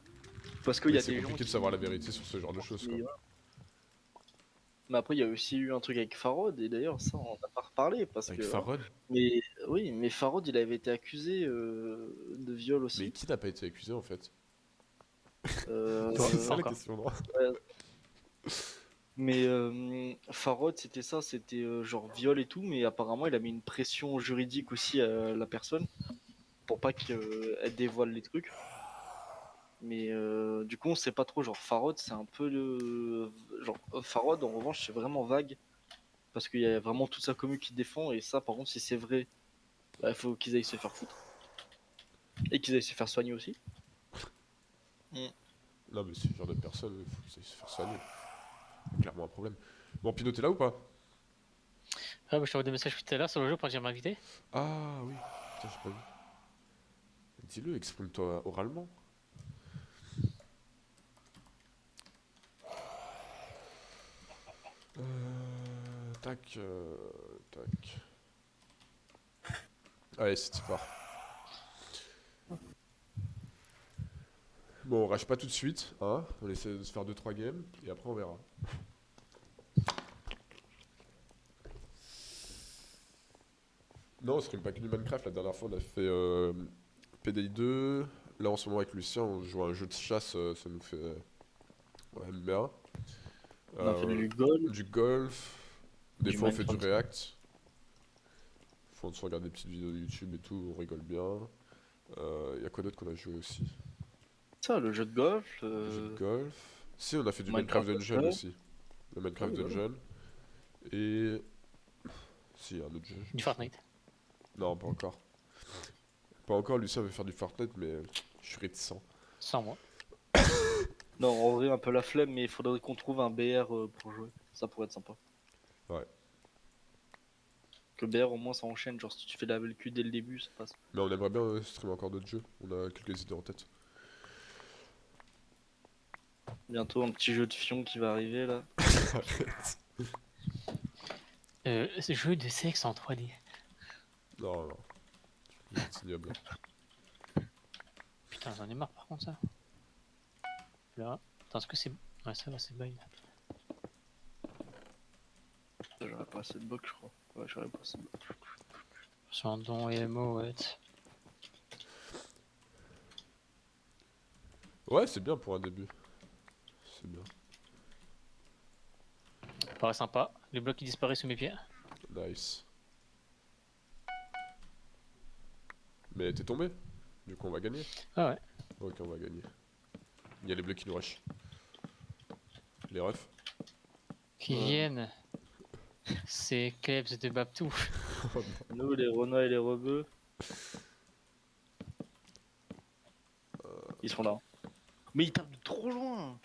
parce qu'il y Mais a c'est des gens compliqué de qui. savoir la vérité sur ce genre de choses, quoi. Mais, voilà. Mais après, il y a aussi eu un truc avec Farod, et d'ailleurs, ça, on n'a pas reparlé parce Avec que. Voilà. Farod? Mais oui, mais Farod, il avait été accusé de viol Mais aussi. qui n'a pas été accusé, en fait? Toi, C'est ça la encore. question, non? Ouais. Mais Farod, c'était ça, c'était genre viol et tout, mais apparemment, il a mis une pression juridique aussi à la personne pour pas qu'elle dévoile les trucs. Mais du coup, on sait pas trop. Genre, Farod, c'est un peu le. Genre, Farod, en revanche, c'est vraiment vague. Parce qu'il y a vraiment toute sa commu qui défend. Et ça, par contre, si c'est vrai, bah, il faut qu'ils aillent se faire foutre. Et qu'ils aillent se faire soigner aussi. Mm. Non, mais ce genre de personnes, il faut qu'ils aillent se faire soigner. Clairement un problème. Bon, Pinot, t'es là ou pas? Ah, bah, je t'envoie des messages tout à l'heure sur le jeu pour dire m'inviter. Ah oui, putain, j'ai pas vu. Dis-le, exprime-toi oralement. Tac, tac. Allez, c'est part. Bon, on rage pas tout de suite, hein. On essaie de se faire 2-3 games, et après on verra. Non, on stream pas que du Minecraft. La dernière fois, on a fait PDI 2. Là, en ce moment, avec Lucien, on joue à un jeu de chasse. Ça nous fait. Ouais, bien. On a fait Euh, du golf, du golf. Des du fois, on fait du Minecraft. React. Faut on se regarde des petites vidéos de YouTube et tout. On rigole bien. Y a quoi d'autre qu'on a joué aussi? Ça, le jeu de golf, Le jeu de golf. Si, on a fait du Minecraft Minecraft Dungeon après. aussi. Le Minecraft Oui, voilà. Dungeon. Et. Si, un autre jeu. Du Fortnite. Non, pas encore. Pas encore, Lucien veut faire du Fortnite, mais je suis réticent. Sans moi. Non, en vrai, un peu la flemme, mais il faudrait qu'on trouve un BR pour jouer. Ça pourrait être sympa. Ouais. Que BR, au moins, ça enchaîne. Genre, si tu fais la LQ dès le début, ça passe. Mais on aimerait bien streamer encore d'autres jeux. On a quelques idées en tête. Bientôt, un petit jeu de fion qui va arriver là. Ce jeu de sexe en 3D. Non, non. C'est ignoble. Putain, j'en ai marre par contre ça. Là. Attends, est-ce que c'est. Ouais, ça va, c'est bug. J'aurais pas assez de blocs, je crois. Ouais, j'aurais pas assez de blocs. Sur un don et MO, ouais. Ouais, c'est bien pour un début. C'est bien. Ouais, sympa. Les blocs qui disparaissent sous mes pieds. Nice. Mais t'es tombé. Du coup, on va gagner. Ah ouais. Ok, on va gagner. Il y a les bleus qui nous rushent. Les refs. Qui viennent. C'est Klebs de Babtou. Nous, les Renois et les Rebeux. Ils sont là. Mais ils tapent de trop loin.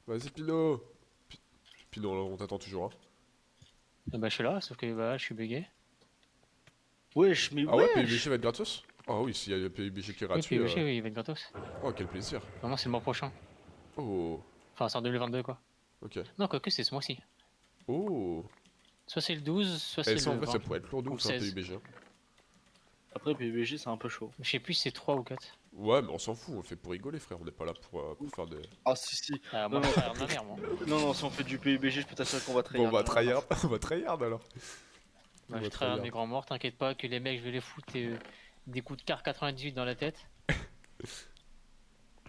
Vas-y, Pino. Pino, on t'attend toujours. Hein. Bah, je suis là, sauf que bah, je suis bugué. Wesh, mais Ah ouais, wesh. PUBG va être gratos? Ah oui, s'il y a PUBG qui est Oui, gratuit. PUBG, oui, il va être gratos. Oh, quel plaisir. Vraiment, c'est le mois prochain. Oh, Enfin, c'est en 2022, quoi. ok. Non, quoique, c'est ce mois-ci. Oh. Soit c'est le 12, soit Et c'est ça, en le vrai, 20. ça pourrait être lourd de Ou ouf, hein, 16. PUBG. Hein. Après, PUBG, c'est un peu chaud. Je sais plus si c'est 3 ou 4. Ouais, mais on s'en fout, on le fait pour rigoler, frère. On n'est pas là pour faire des. Ah, si, si. Ah, moi, Non, je tryhard ma mère, moi. Non, non, si on fait du PUBG, je peux t'assurer qu'on va Bon, on tryhard. va tryhard, on va tryhard alors. Bah, On je va tryhard tryhard. mes grands morts, t'inquiète pas que les mecs, je vais les foutre des coups de car 98 dans la tête.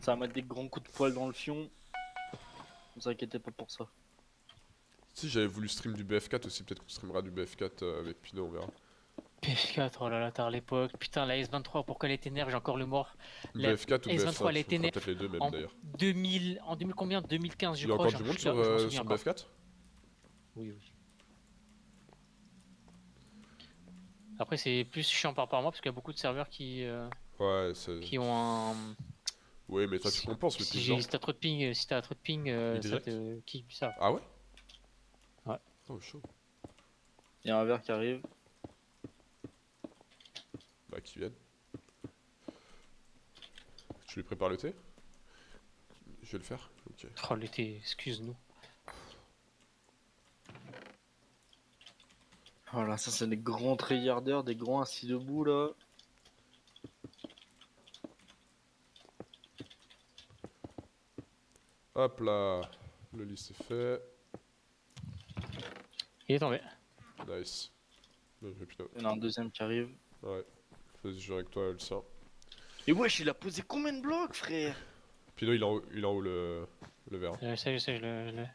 Ça va mettre des grands coups de poil dans le fion. Ne vous inquiétez pas pour ça. Si j'avais voulu stream du BF4 aussi, peut-être qu'on streamera du BF4 avec Pino, on verra. PF4, oh là là, tard l'époque. Putain, la S23, pourquoi elle était nerf, j'ai encore le mort. La BF4 ou S23, BF5, elle on était fera nerf peut-être les deux même en d'ailleurs. 2000, en 2000 combien 2015, je Il y a crois. encore du monde je m'en sur souviens encore. BF4? Oui, oui. Après, c'est plus chiant par rapport à moi parce qu'il y a beaucoup de serveurs Ouais, c'est. qui ont un. Oui, mais toi tu compenses le plus genre. Si t'as trop de ping, ça direct. te kick ça. Ah ouais? Ouais. Oh, chaud. Il y a un verre qui arrive. Bah, qui viennent. Tu lui prépares le thé? Je vais le faire? Ok. Oh, l'été, excuse-nous. Voilà, ça, c'est des grands tryharders, des grands assis debout là. Hop là. Le lit c'est fait. Il est tombé. Nice. Bien joué, Pino. Il y en a un deuxième qui arrive. Ouais. Vas-y, je joue avec toi, Lucien. Et wesh, il a posé combien de blocs, frère? Pino, il est en haut le verre. Je sais, je le.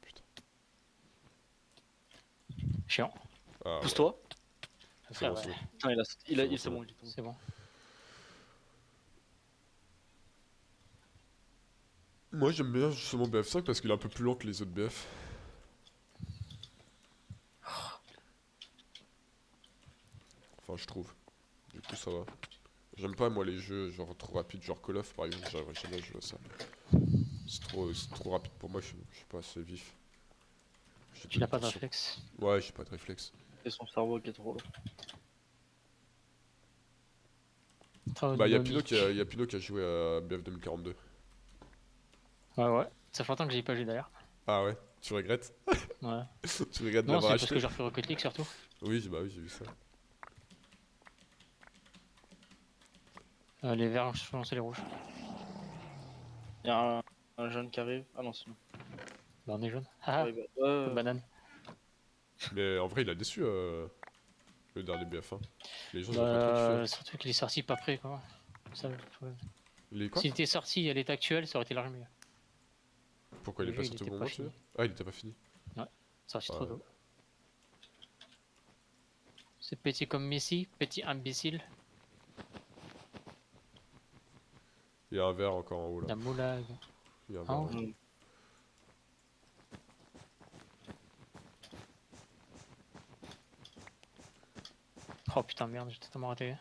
Putain. Chiant. Ah, ouais. Pousse-toi. C'est bon, Ouais, c'est bon. Putain, C'est bon, c'est bon, il est tombé. c'est bon. Moi j'aime bien justement BF5 parce qu'il est un peu plus lent que les autres BF. Enfin, je trouve. Du coup, ça va. J'aime pas moi les jeux genre trop rapides, genre Call of par exemple, j'arriverai jamais à jouer à ça. C'est trop rapide pour moi, je suis pas assez vif. Tu n'as pas de réflexe. Ouais, j'ai pas de réflexe. C'est son cerveau qui est trop lourd. Bah, y'a Pino qui a joué à BF 2042. Ouais. Ça fait longtemps que j'y ai pas joué d'ailleurs. Ah ouais, tu regrettes? Ouais. Tu regrettes Non, d'avoir c'est parce acheté? que j'ai refait Rocket League surtout. Oui, bah oui, j'ai vu ça. Les verts sont lancés les rouges. Il y a un jeune qui arrive. Ah non, c'est nous. Bah, on est jaune. Ah, Ouais, bah, banane. Mais en vrai, il a déçu le dernier BF1. Les gens, ils ont pas trop kiffé. Bah, surtout qu'il est sorti pas prêt, quoi. Ça, le problème. Les quoi? S'il était sorti à l'état actuel, ça aurait été largement mieux. Pourquoi il Le est jeu, pas il sorti au était bon pas moment, tu veux fini. dire? Ah, il était pas fini. Sorti trop Ouais. tôt. C'est petit comme Messi, petit imbécile. Il y a un verre encore en haut là. La moulague. Il y a un Ah, verre, ouais. là. Mm. Oh putain, merde, j'ai totalement raté.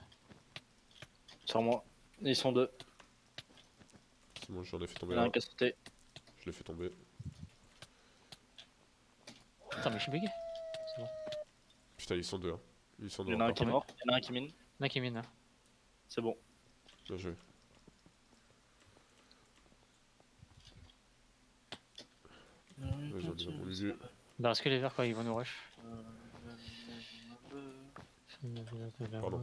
Sur moi. Ils sont deux. C'est bon, j'en ai fait Il tomber y en a un. un qui a sauté. Je l'ai fait tomber. Putain, mais je suis bugué. C'est bon. Putain, ils sont deux. Hein. Ils sont Il deux y en a un encore. qui est mort. Il y en a un qui mine. Là qui mine. C'est bon. Bien joué. Vas-y, on y va. On y va. Bah, est-ce que les verts, quoi, ils vont nous rush? Pardon.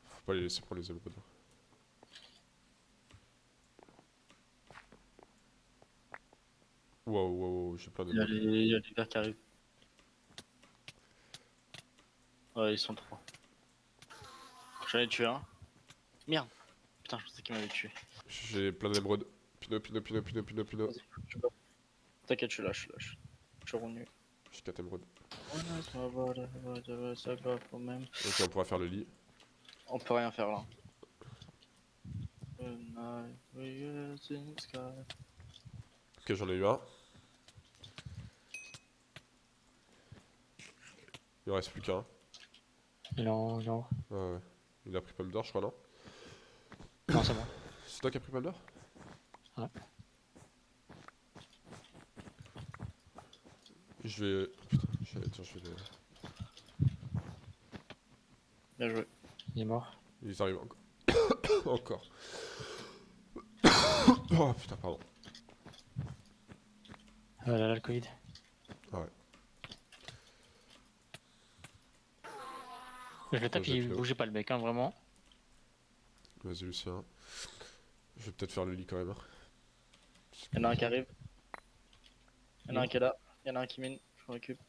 Faut pas les laisser prendre les émeraudes. Waouh, waouh, j'ai plein Il y a d'émeraudes. les verts qui arrivent. Ouais, ils sont trois. J'en ai tué un. Merde. Putain, je pensais qu'il m'avait tué. J'ai plein d'émeraudes. Pino, pino, pino, pino, pino, pino. Vas-y, je peux. T'inquiète, je lâche, je lâche. Je suis revenu. J'ai 4 émeraudes. On Ok, on pourra faire le lit. peut rien faire là. Ok, j'en ai eu un. Il en reste plus qu'un. Non, non. Ouais, ouais. Il a pris pomme d'or, je crois, non? Non, c'est bon. C'est toi qui as pris pomme d'or? Ouais. Je vais. Putain, j'allais dire, je vais les. Bien joué. Il est mort. Ils arrivent encore. Encore. Oh putain, pardon. Ah là là, le Covid. Ah ouais. Je le tape, J'ai il plus bougeait pas le mec, hein, vraiment. Vas-y, Lucien. Je vais peut-être faire le lit quand même. Hein. Il y en a un qui arrive. Il y en a un qui est là. Il y en a un qui mine. Je m'en occupe.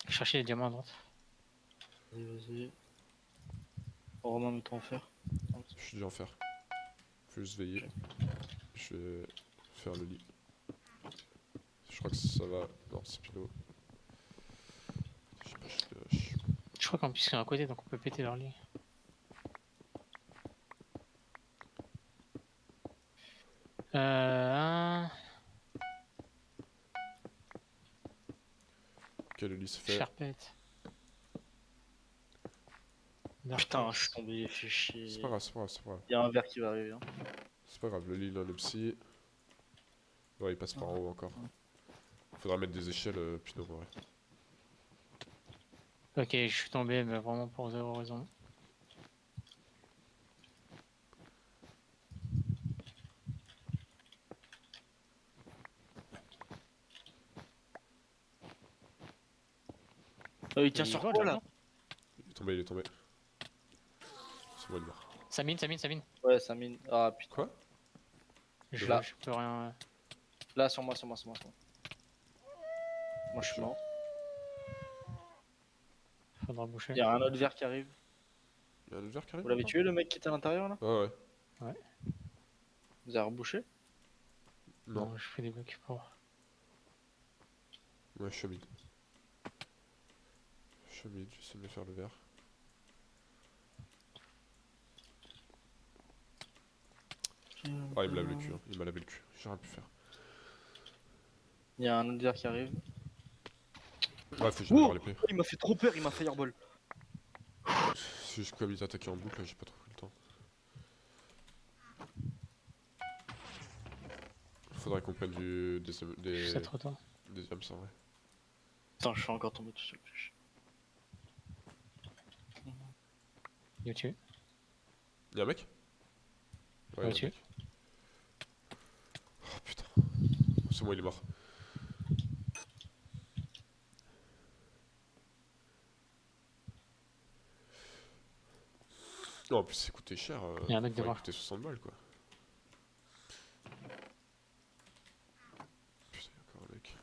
Chercher les diamants à droite. Vas-y, vas-y. Romain, mets-toi en fer. Je suis déjà en fer. Faut juste veiller. Je vais faire le lit. Je crois que ça va. Non, c'est Pinot. Je crois qu'en plus, c'est à côté, donc on peut péter leur lit. Un... Ok, le lit se fait. Charpette. Putain, je suis tombé, fait chier. C'est pas grave, c'est pas grave, c'est pas grave. Il y a un verre qui va arriver. Hein. C'est pas grave, le lit là, le psy. Ouais, il passe par en haut encore. Faudra mettre des échelles, Pinot, en vrai. Ok, je suis tombé, mais vraiment pour zéro raison. Il tient sur quoi là? Il est tombé, il est tombé. C'est bon, il meurt. Ça mine, ça mine, ça mine. Ouais, ça mine. Ah putain. Quoi? Je Là. peux rien. Là, sur moi, sur moi, sur moi. Sur moi. Moi, je suis mort. Faudra boucher. Il y a un autre verre qui arrive. Il y a un autre verre qui arrive? Vous l'avez tué le mec qui était à l'intérieur là? Ouais, ouais. Vous avez rebouché? Non, Non, je fais des blocs pour. ouais, je suis au mid. Je suis au mid, j'essaie de me faire le verre. Ah, il me lave le cul, hein. Il m'a lavé le cul. J'ai rien pu faire. Il y a un autre verre qui arrive. Ouais, faut que j'aille voir Oh, l'épée. il m'a fait trop peur, il m'a fireball. C'est juste comme il t'attaquait en boucle, là, j'ai pas trop eu le temps. Faudrait qu'on prenne des C'est trop tôt. des âmes, ouais. Putain, je suis encore tombé tout seul. Il est tué. Y'a un mec? Ouais, y'a un tué. mec. Oh putain. C'est moi, il est mort. Non, en plus, c'est coûté cher. Il y a un mec Faudrait devant. coûter 60 balles, quoi. Putain, il y a encore un mec.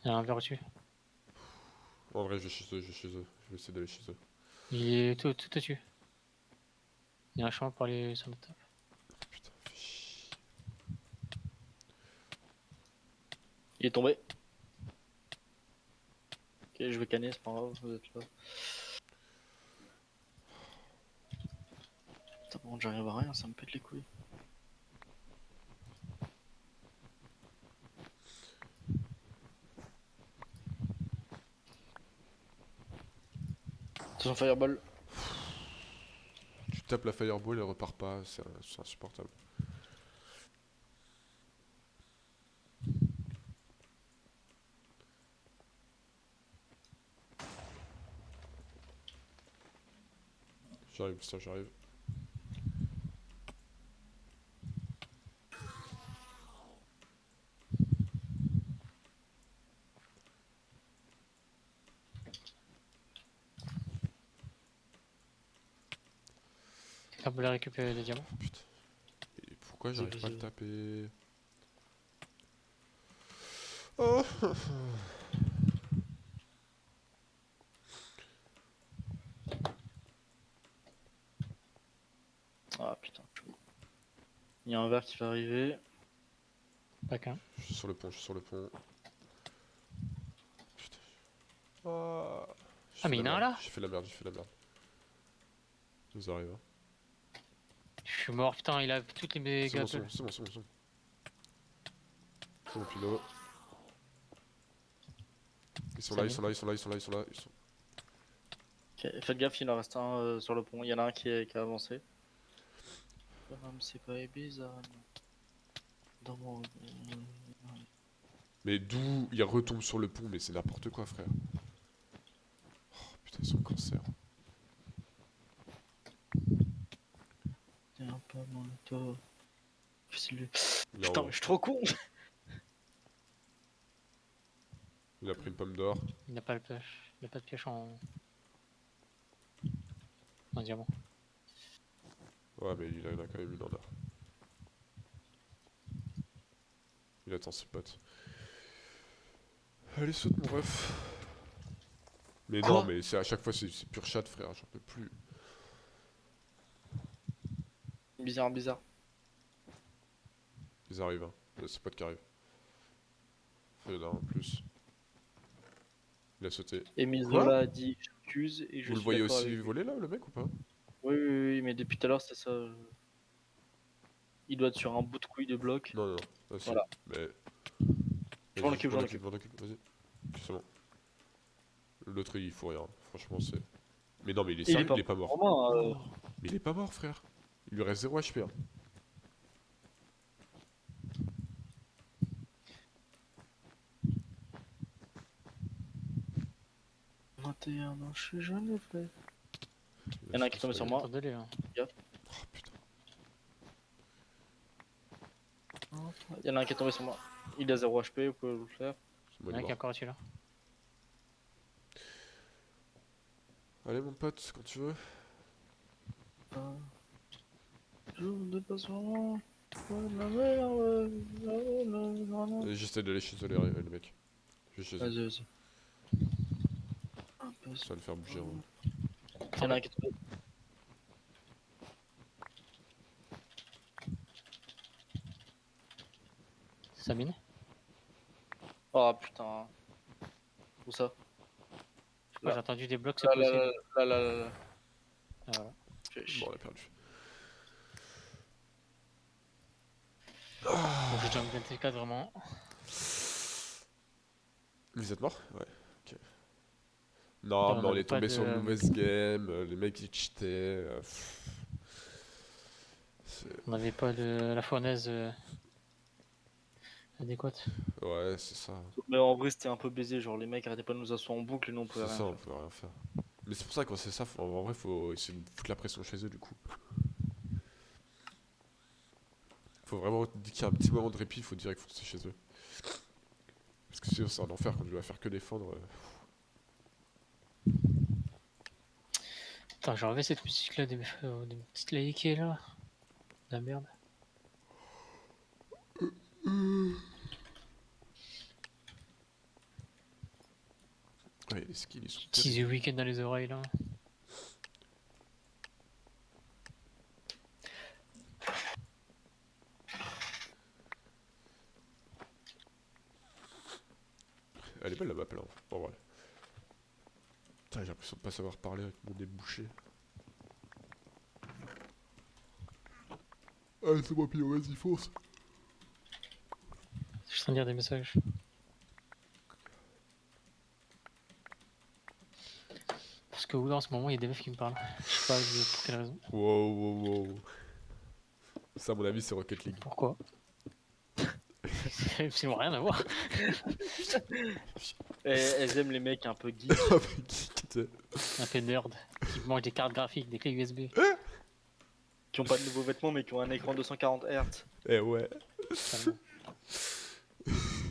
Il y a un verre au-dessus. En vrai, je vais chez eux, je vais chez eux. Je vais essayer d'aller chez eux. Il est tout au-dessus. Il y a un chemin pour aller sur notre top. Putain, fais chier. Il est tombé. Ok, je vais canner, c'est pas grave, vous êtes là. Putain, par contre, j'arrive à rien, ça me pète les couilles. Attention, fireball. Tu tapes la fireball, elle repart pas, c'est insupportable. J'arrive, ça j'arrive. Quelqu'un peut récupérer des diamants. Putain. Et pourquoi j'arrive pas à le taper? Oh. Ah putain, il y a un verre qui va arriver. Pas qu'un. Je suis sur le pont, je suis sur le pont. Putain. Ah, Ah, mais il y en a un là. J'ai fait la merde, j'ai fait la merde. Ça nous arrive, hein. Je suis mort, putain, il a toutes les C'est bon, méga c'est bon, c'est bon, c'est bon, c'est bon. C'est bon, Pino. Ils sont là, ils sont là, ils sont là, ils sont là, ils sont là. Ils sont... Ok, faites gaffe, il en reste un sur le pont. Il y en a un qui a avancé. C'est pas bizarre. Dans mon... Mais d'où il retombe sur le pont, mais c'est n'importe quoi, frère. Oh putain, ils sont cancer. Tiens, pas mon auto. Il est en Putain, haut. mais je suis trop con. Il a pris une pomme d'or. Il n'a pas, il a pas de pioche en diamant. Ouais, mais il en a quand même une en or. Il attend ses potes. Allez, saute mon ref. Mais Quoi? non, mais c'est à chaque fois c'est pur chat, frère, j'en peux plus. Bizarre, bizarre. Ils arrivent, hein. Là, c'est potes qui arrivent. Enfin, il y en a un en plus. Il a sauté. Emile Quoi Zola a dit j'accuse et je Vous le suis voyez d'accord aussi avec lui. voler là, le mec ou pas? Oui, oui, oui, mais depuis tout à l'heure, c'est ça. Il doit être sur un bout de couille de bloc. Non, non, non. Ah, si. Voilà. Mais. Je m'en Vas-y, occupe, je m'en occupe. m'en occupe, vas-y. Ok, c'est bon. L'autre il faut rien, franchement c'est. Mais non, mais il est sérieux, il est pas mort. Romain, Mais il est pas mort, frère. Il lui reste 0 HP. Hein. euh, 21 ans, je suis jeune, frère. Il y en a un qui est tombé sur moi. Attendez-les, hein. Oh putain. Il y en a un qui est tombé sur moi. Il a 0 HP, vous pouvez vous le faire. C'est Il moi y en a le qui est mort. encore au-dessus là. Allez, mon pote, quand tu veux. Jour de passion. La mer, J'essaie d'aller chez eux, les mecs. Je vais chez eux. vas-y, vas-y. Un peu. Ça va le faire bouger. Hein. Il y en a un qui est tombé. Ça mine. Oh putain. Où ça? Moi, j'ai entendu des blocs se Là, poser. là. Ah, voilà. Bon, on a perdu. Donc, j'ai jump DT4 vraiment. Vous êtes mort? Ouais, ok. Non, On mais on avait est pas tombé de- sur une mauvaise game, les mecs ils cheataient. On n'avait pas de la fournaise adéquate. Ouais, c'est ça. Mais en vrai, c'était un peu baisé. Genre, les mecs arrêtaient pas de nous asseoir en boucle et nous on C'est pouvait rien ça, on faire. peut rien faire. Mais c'est pour ça que quand c'est ça, en vrai, faut essayer de foutre la pression chez eux du coup. Faut vraiment, dès qu'il y a un petit moment de répit, il faut direct foncer chez eux. Parce que sinon c'est un enfer quand tu vas faire que défendre. Attends, j'ai enlevé cette musique là des petites laïquées là. La merde. Ouais, les skills ils sont Petit terribles. The Weeknd dans les oreilles là. Elle est belle la map là, en vrai. Putain, j'ai l'impression de pas savoir parler avec mon nez bouché. Allez, c'est moi, Pio, vas-y, fonce. Je suis en train de lire des messages. Parce que là en ce moment il y a des meufs qui me parlent. Je sais pas pour quelle raison. Wow, wow, wow. Ça, à mon avis, c'est Rocket League. Pourquoi? C'est absolument rien à voir. Elles aiment les mecs un peu geeks. Ah, mais qui t'es Un peu nerd. Qui mangent des cartes graphiques, des clés USB. Qui ont pas de nouveaux vêtements mais qui ont un écran 240 Hz. Eh ouais. Totalement.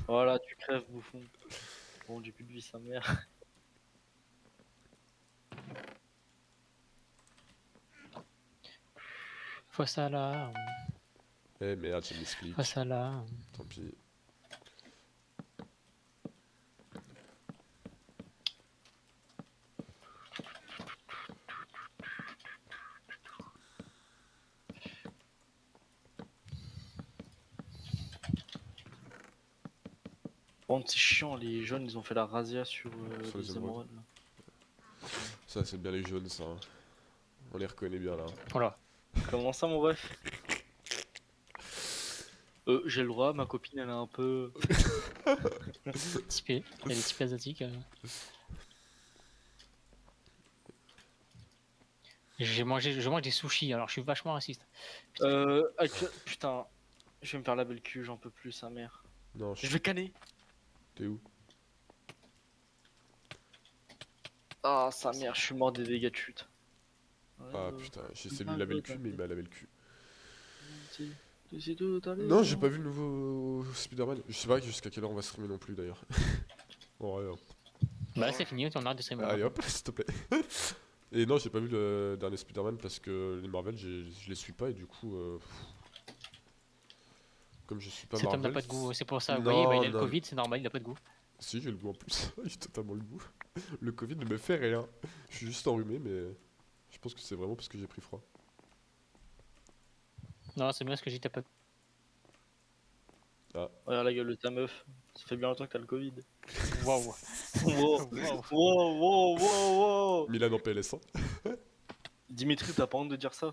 Voilà, tu crèves, bouffon. Bon, j'ai plus de vie, sa mère. Fois ça là. Eh merde, j'ai mis ce clic. Fois ça là. Tant pis. Bon, c'est chiant, les jeunes ils ont fait la razzia sur, Sur les les émeraudes. émeraudes. Là. Ça, c'est bien les jaunes, ça. Hein. On les reconnaît bien là. Voilà. Comment ça, mon ref? J'ai le droit, ma copine elle est un peu. Typé. Il y a des types asiatiques. Je mange des sushis, alors je suis vachement raciste. Putain, je vais me faire laver le cul, j'en peux plus, sa mère. Non, Je vais canner. T'es où? Ah, sa mère, je suis mort des dégâts de chute. Ah putain, j'ai essayé de lui laver le cul, mais il m'a lavé le cul. Non, Non, j'ai pas vu le nouveau Spider-Man. Je sais pas jusqu'à quelle heure on va streamer non plus d'ailleurs. Bon, ouais. Bah là c'est fini, on arrête de streamer. Allez hop, s'il te plaît. Et non, j'ai pas vu le dernier Spider-Man parce que les Marvel, je les suis pas et du coup. Comme je suis pas Cet homme Marvel. n'a pas de goût, c'est pour ça. Vous Non, voyez, bah, il a le non. Covid, c'est normal, il a pas de goût. Si, j'ai le goût en plus. J'ai totalement le goût. Le Covid ne me fait rien. Je suis juste enrhumé, mais je pense que c'est vraiment parce que j'ai pris froid. Non, c'est bien ce que j'ai tapé. Regarde la gueule de ta meuf. Ça fait bien longtemps que t'as le Covid. Waouh. Wow, Waouh. wow, wow, wow, wow. Milan en PLS 100. Dimitri, t'as pas honte de dire ça?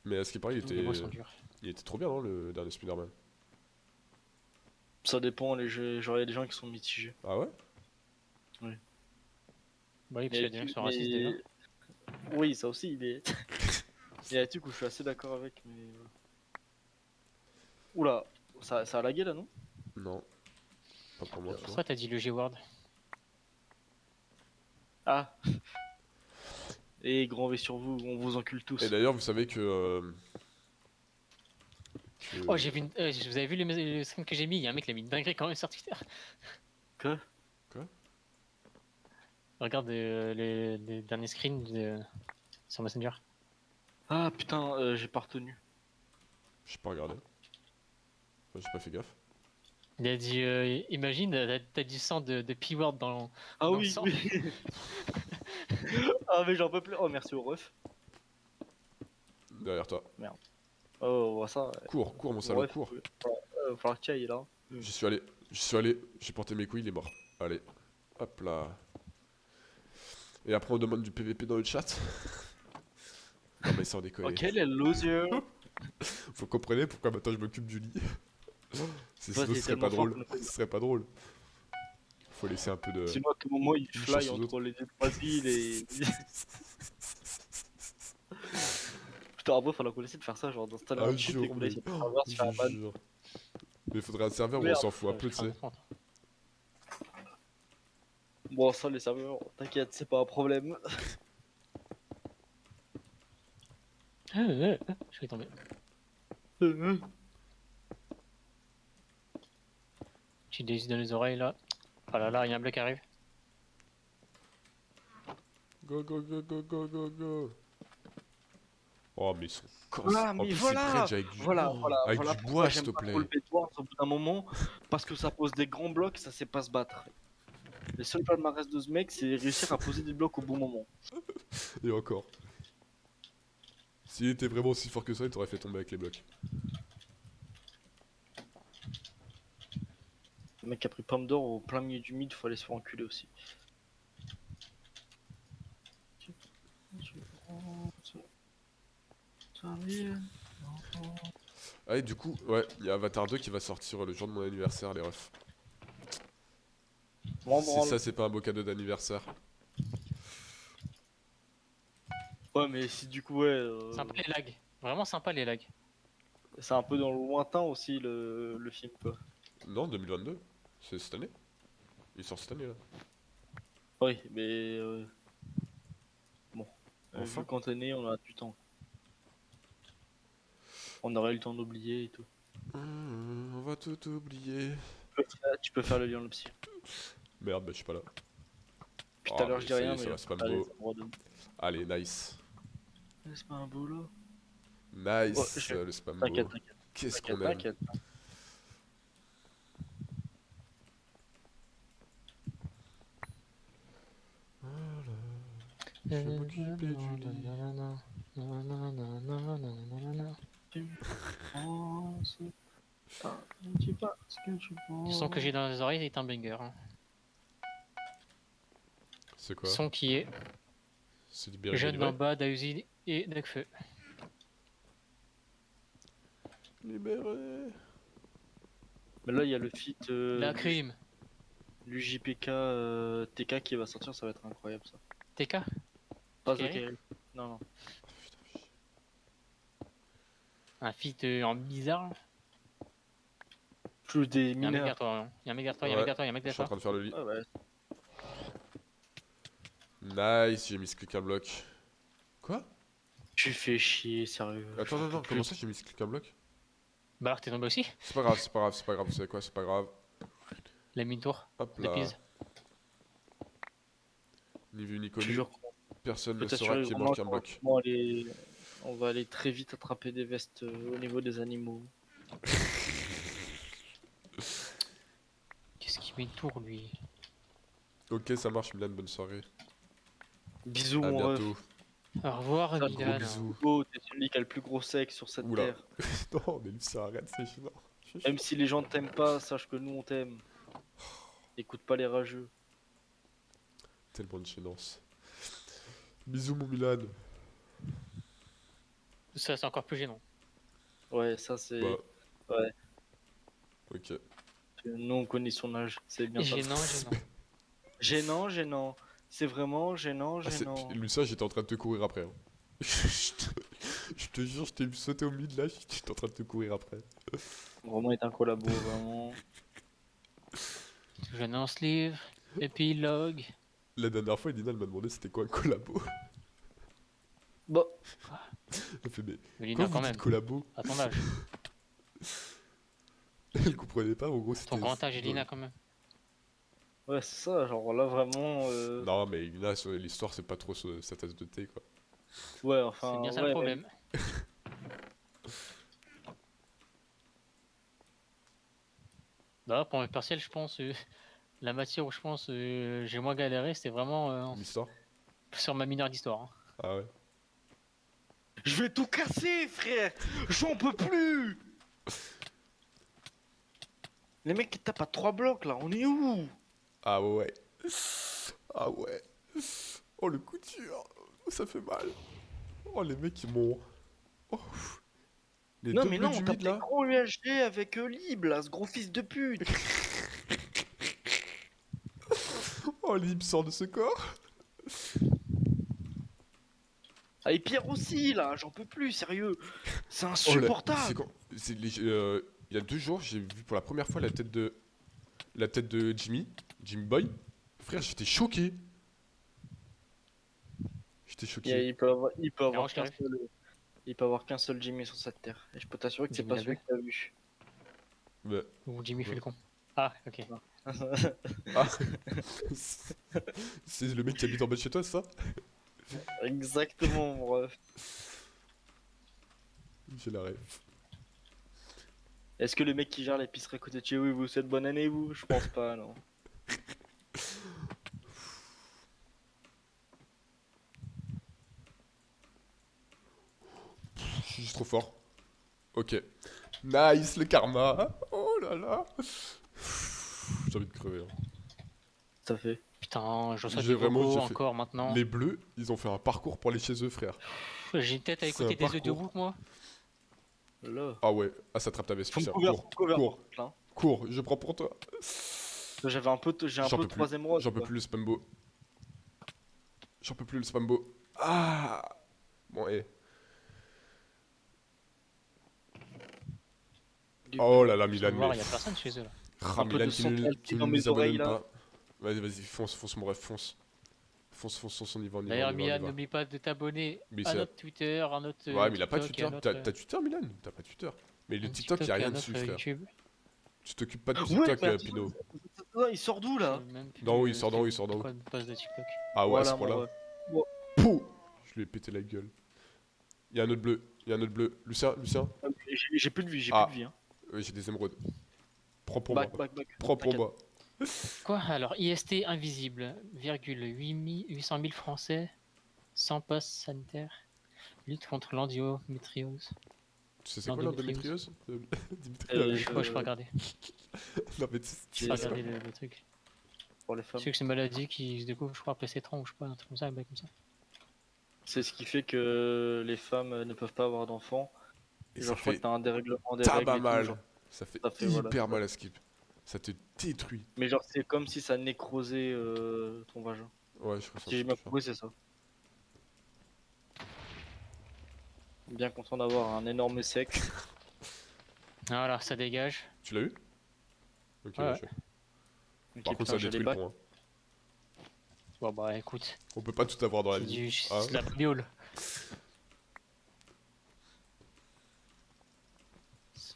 Mais à ce qui paraît, Les mots sont durs. il était trop bien, non, le dernier Spider-Man. Ça dépend, genre il y a des gens qui sont mitigés. Ah ouais? Bah oui, parce qu'il y a des gens qui sont racistes mais- déjà. Oui, ça aussi, il est. Il y a un truc où je suis assez d'accord avec, mais. Oula, ça a lagué là, non? Non. Pas pour moi, tu vois. Pourquoi t'as dit le G-word? Ah. Et grand V sur vous, on vous encule tous. Et d'ailleurs, vous savez que. Oh, j'ai vu une... vous avez vu le stream que j'ai mis? Il y a un mec qui a mis une dinguerie quand même sur Twitter. Que? Regarde les derniers screens sur Messenger. Ah putain, j'ai pas retenu. J'ai pas regardé. Enfin, j'ai pas fait gaffe. Il a dit, imagine, t'as du sang de P-word dans Ah Dans le oui, sang. oui. Ah mais j'en peux plus. Oh merci au ref. Derrière toi. Oh on voit ça. Cours, mon salaud, Ref, cours. va falloir que tu ailles là. J'y suis allé, j'ai porté mes couilles, il est mort. Allez, hop là. Et après on demande du PVP dans le chat. Non mais sans déconner. Ok, les losers. Faut comprendre pourquoi maintenant je m'occupe du lit. Toi, Sinon t'es ce serait tellement pas fort drôle. que- Ce serait pas drôle. Faut laisser un peu de... Sinon à tout moment il Une fly chasse aux entre les deux trois îles et. Putain après falloir qu'on essaie de faire ça, genre d'installer un truc et qu'on essaie de savoir se faire un ban. Je jure. Mais il faudrait un serveur où on Merde. s'en fout un peu, tu sais. Bon ça les serveurs, t'inquiète, c'est pas un problème. Je vais tomber. J'ai des yeux dans les oreilles là. Oh là là, il y a un bloc qui arrive. Go, go, go, go, go, go, go. Oh, mais ils sont corsés. Ah, En mais plus, voilà. ils bridge avec du, Voilà, oh, voilà, avec voilà du pourquoi bois, s'il j'aime te pas plaît. trop le Bedwars au bout d'un moment, parce que ça pose des grands blocs, ça sait pas se battre. Les seuls palmarès de ce mec, c'est réussir à poser des blocs au bon moment. Et encore. S'il était vraiment aussi fort que ça, il t'aurait fait tomber avec les blocs. Le mec a pris pomme d'or au plein milieu du mid, faut aller se faire enculer aussi. Ah, et du coup, ouais, il y a Avatar 2 qui va sortir le jour de mon anniversaire, les refs. M'en Si branle. ça, c'est pas un beau cadeau d'anniversaire. Ouais, mais si du coup, ouais, Sympa les lags. Vraiment sympa les lags. c'est un peu dans le lointain aussi le film, quoi. Non, 2022. C'est cette année. Il sort cette année, là. Oui, mais bon, Enfin. vu quand t'es né, on a du temps. On aurait eu le temps d'oublier et tout. On va tout oublier. Tu peux faire le lien, le psy. Merde, bah je suis pas là. Puis Oh, tout à l'heure, mais je dis ça y rien, est, ça mais va, c'est pas allez, beau. ça me redonne. Allez, nice. C'est pas un boulot. Nice, Oh, je- le spam T'inquiète, beau. t'inquiète. Qu'est-ce T'inquiète, qu'on aime. t'inquiète. Je vais m'occuper du lit. Tu penses pas, je dis pas ce que tu Le penses. son que j'ai dans les oreilles est un banger. Hein. C'est quoi? Son qui est C'est du Berry Jeune Livré. d'en bas d'Auzi et d'Akfeu. Libéré. Mais là, il y a le feat La crime. l'UJPK TK qui va sortir, ça va être incroyable ça. TK. Pas Kerry Zachary. Non, non. Un feat en bizarre. Plus des Il y a un mec mineurs. derrière toi, hein. Il y a un mec derrière toi, il y a un mec derrière toi, il y a un mec Je suis en derrière train toi. de faire le lit. Ouais, ouais. Nice, j'ai mis ce click un bloc. Quoi? Tu fais chier, sérieux. Attends, non, non, comment ça j'ai mis ce click un bloc? Bah alors t'es tombé aussi. C'est pas grave, c'est pas grave, c'est pas grave, vous savez quoi, c'est pas grave. La mine-tour. Hop De là. Pise. Ni vu ni connu, Toujours. personne ne Peut-être saura assurer qui vraiment mange qu'un bloc. on va aller très vite attraper des vestes au niveau des animaux. Qu'est-ce qu'il met une tour lui? Ok, ça marche, Milan, bonne soirée. Bisous, À mon ref. bientôt. Au revoir Ça, Milan. bisous. Hugo, t'es celui qui a le plus gros sexe sur cette Oula. terre. Non, mais lui, ça arrête, c'est chiant. Même si les gens t'aiment pas, sache que nous on t'aime. Écoute pas les rageux. Tellement de gênance. Bisous, mon Milan. Ça c'est encore plus gênant. Ouais, ça c'est. Bah. Ouais. Ok. Nous on connaît son âge, c'est bien ça. Gênant, gênant. Gênant, gênant. C'est vraiment gênant, Ah, gênant. Lucien, j'étais en train de te courir après. Hein. Je te jure, je t'ai vu sauter au mid là, j'étais en train de te courir après. Vraiment est un collabo, vraiment. Gênant ce livre. Épilogue. La dernière fois, Elina, elle m'a demandé c'était quoi un collabo. Bon, Elle fait, mais Elina quand quand vous même. dites collabo, À ton âge. elle comprenait pas, en gros c'était... Ton grand âge Elina quand même. ouais, c'est ça, genre là vraiment. Non, mais Elina, sur l'histoire, c'est pas trop sa tasse de thé, quoi. Ouais, enfin. C'est bien ça ouais, le problème. Bah pour mes partiels je pense la matière où je pense j'ai moins galéré c'était vraiment L'histoire. sur ma mineure d'histoire. Hein. Ah ouais. Je vais tout casser, frère. J'en peux plus. Les mecs qui tapent à 3 blocs là, on est où? Ah ouais. Ah ouais. Oh le coup dur. Ça fait mal. Oh les mecs ils m'ont... Oh. Les Non deux mais bleus non, du on tape mid les là. gros UHD avec Lib là, ce gros fils de pute. Oh Lib sort de ce corps. Ah et Pierre aussi là, j'en peux plus, sérieux. C'est Oh, c'est insupportable. quand... il y a 2 jours, j'ai vu pour la première fois la tête de Jimmy Boy. Frère, j'étais choqué. J'étais choqué. Il peut avoir, Non, je t'arrive. il peut avoir qu'un seul Jimmy sur cette terre. Et je peux t'assurer que c'est Jimmy pas l'a celui que t'as vu. Ouais. Ou Jimmy fait le con. Ah ok. Ah. C'est le mec qui habite en bas de chez toi, c'est ça? Exactement, mon ref. J'ai la ref. Est-ce que le mec qui gère l'épicerie à côté de chez vous, il vous souhaite bonne année, vous? Je pense pas, non. Je suis juste trop fort. Ok. Nice, le karma. Oh là là. J'ai envie de crever. Hein. Ça fait. Putain, je reçois J'ai des vraiment- vocaux j'ai fait- encore maintenant. Les bleus, ils ont fait un parcours pour aller chez eux, frère. J'ai une tête à C'est écouter un des parcours. audiobooks, moi. Là. Ah ouais, ah ça trappe ta veste, Faut me putain. couvrir, Cours, faut me couvrir, cours, par contre, là. cours, je prends pour toi. J'avais un peu, j'ai un J'en peu peux de plus, troisième rose. j'en peux plus le spambo. J'en peux plus le spambo. Ah. Bon, Oh là là, Faut Milan, voir, mais... il y a personne chez eux là. Ah, Un peu Milan de qui centralité ne dans nous mes oreilles, abandonne là. pas. Vas-y, vas-y, fonce mon ref, fonce. Fonce, on y va, on y va, D'ailleurs, on y va, on y Milan, va. n'oublie pas de t'abonner Mais à c'est- notre Twitter, à notre. Ouais, mais il a pas de TikTok, Twitter. à notre, T'as Twitter, Milan? T'as pas Twitter. Mais le un TikTok, y a et rien à dessus, notre frère. YouTube. Tu t'occupes pas de Ouais, TikTok, mais attends, Pino. il sort d'où, là? Je sais même plus, Non, il sort d'en haut, c'est il sort d'en haut. quoi de post de TikTok. Ah ouais, à ce Voilà, mon point-là. ref. Pouh. Je lui ai pété la gueule. Il y a un autre bleu, Lucien. J'ai plus de vie, j'ai Ah. plus de vie. Hein. Ouais, j'ai des émeraudes. Prends pour moi. Back. Prends pour T'inquiète. moi. Quoi? Alors, IST invisible, virgule 800 000 Français sans passe sanitaire. Lutte contre l'endométriose. Tu sais c'est quoi L'endométriose. l'endométriose Dimitri Je sais pas, je peux regarder. Non mais tu Je peux regarder le truc. Pour les Je femmes. sais que c'est une maladie qui se découvre, je crois, après 7 ans ou je sais pas, un truc comme ça, un bail comme ça. C'est ce qui fait que les femmes ne peuvent pas avoir d'enfants. Et Genre, ça je crois fait que t'as un dérèglement des règles tabac et tout, mal. genre. Ça fait Ça fait, hyper voilà. mal à skip. Ça te détruit. Mais genre, c'est comme si ça nécrosait ton vagin. Ouais, je crois ça. Si j'ai bien compris, c'est ça. Bien content d'avoir un énorme sec. Voilà, ça dégage. Tu l'as eu Ok, Ouais. wesh. Ok, Par contre, putain, ça j'ai détruit les le bacs. point. Bon bah écoute, On peut pas tout avoir dans la c'est vie. du... Hein c'est de la biole.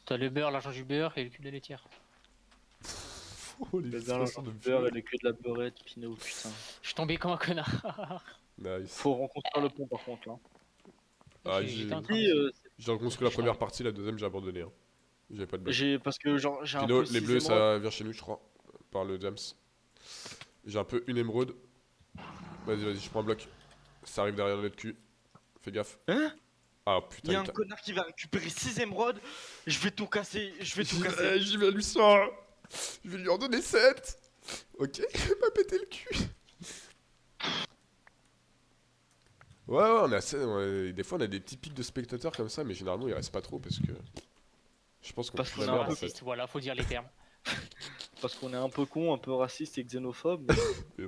T'as le beurre, l'argent du beurre et le cul de la laitière. Oh, les Le beurre, expressions le de beurre et vieux. le cul de la beurette, Pinot, putain. Je suis tombé comme un connard. Nice. Faut reconstruire le pont par contre là. Ah, J'étais en train Oui, de- J'ai reconstruit la première partie, la deuxième, j'ai abandonné. Hein. J'avais pas de bug. parce que genre j'ai un Pino, peu les bleus, six émeraudes. ça vient chez nous, je crois. Par le James. J'ai un peu une émeraude. Vas-y, je prends un bloc. Ça arrive derrière notre cul. Fais gaffe. Hein? Ah Il putain, y a un connard qui va récupérer 6 émeraudes. Je vais tout casser, je vais tout casser. J'y vais à Lucien. Je vais lui en donner 7. Ok, il va pas péter le cul. Ouais, on a des fois on a des petits pics de spectateurs comme ça, mais généralement ils restent pas trop parce que je pense qu'on Parce fout qu'on la a un merde peu en fait. Raciste, voilà, faut dire les termes. Parce qu'on est un peu con, un peu raciste et xénophobe. Mais...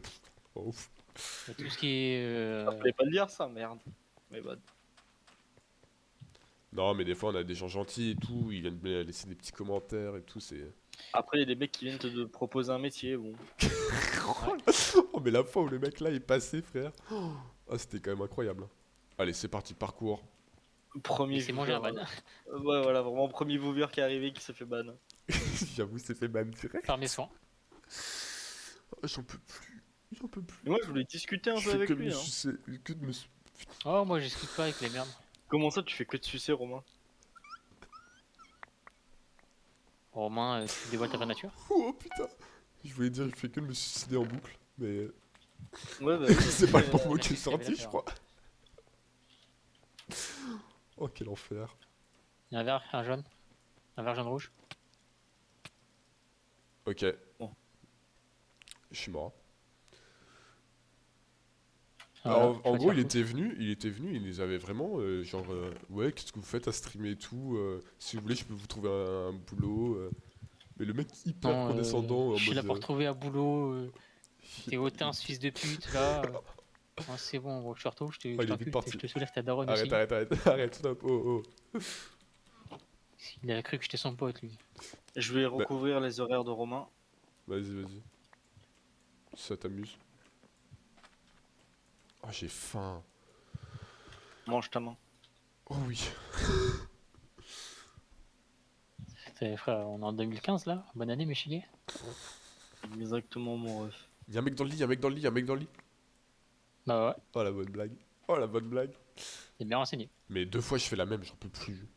Oh, ouf. Et tout ce qui est... Fallait pas le dire ça, merde. Mais bah, Non, mais des fois on a des gens gentils et tout, ils viennent laisser des petits commentaires et tout, c'est. après il y a des mecs qui viennent te proposer un métier, bon. Oh, mais la fois où le mec là est passé, frère. Oh, ah, c'était quand même incroyable. Hein. Allez, c'est parti, parcours. Premier C'est mangé un viewer, ban. Ouais voilà, vraiment premier viewer qui est arrivé qui s'est fait ban. J'avoue, c'est fait ban direct. Par mes soins. Oh, j'en peux plus. J'en peux plus. Mais moi je voulais discuter un Je peu fais avec que lui. me Hein. sucer, que de me su- Oh, moi j'excuse pas avec les merdes. Comment ça tu fais que de sucer Romain? Romain, tu dévoiles ta vraie nature. Oh putain. Je voulais dire, je fais que de me suicider en boucle, mais Ouais bah c'est pas le bon la mot qui est suite, c'est sorti, bien je crois. Oh, quel enfer. Il y a un vert, un jaune. Un vert, jaune, rouge. Ok. Bon. Je suis mort. Voilà, Alors, tu en vas gros, te faire il les avait vraiment, genre, ouais, qu'est-ce que vous faites à streamer et tout, si vous voulez, je peux vous trouver un boulot. Mais le mec hyper Non, condescendant, en je suis là mode, pour trouver un boulot. T'es hautain, ce fils de pute, là. Ah, c'est bon, gros, je te retrouve, je te, il je est vite t'encule, parti. je te soulève ta daronne Arrête, aussi. arrête, stop, oh. Il a cru que j'étais son pote, lui. je vais recouvrir les horaires de Romain. Vas-y. Si ça t'amuse. Oh, j'ai faim. Mange ta main. Oh oui. Frère, on est en 2015 là. Bonne année, mes chiliers. Exactement mon ref. Y'a un mec dans le lit, Bah ouais. Oh, la bonne blague. Oh la bonne blague. T'es bien renseigné. Mais 2 fois je fais la même, j'en peux plus.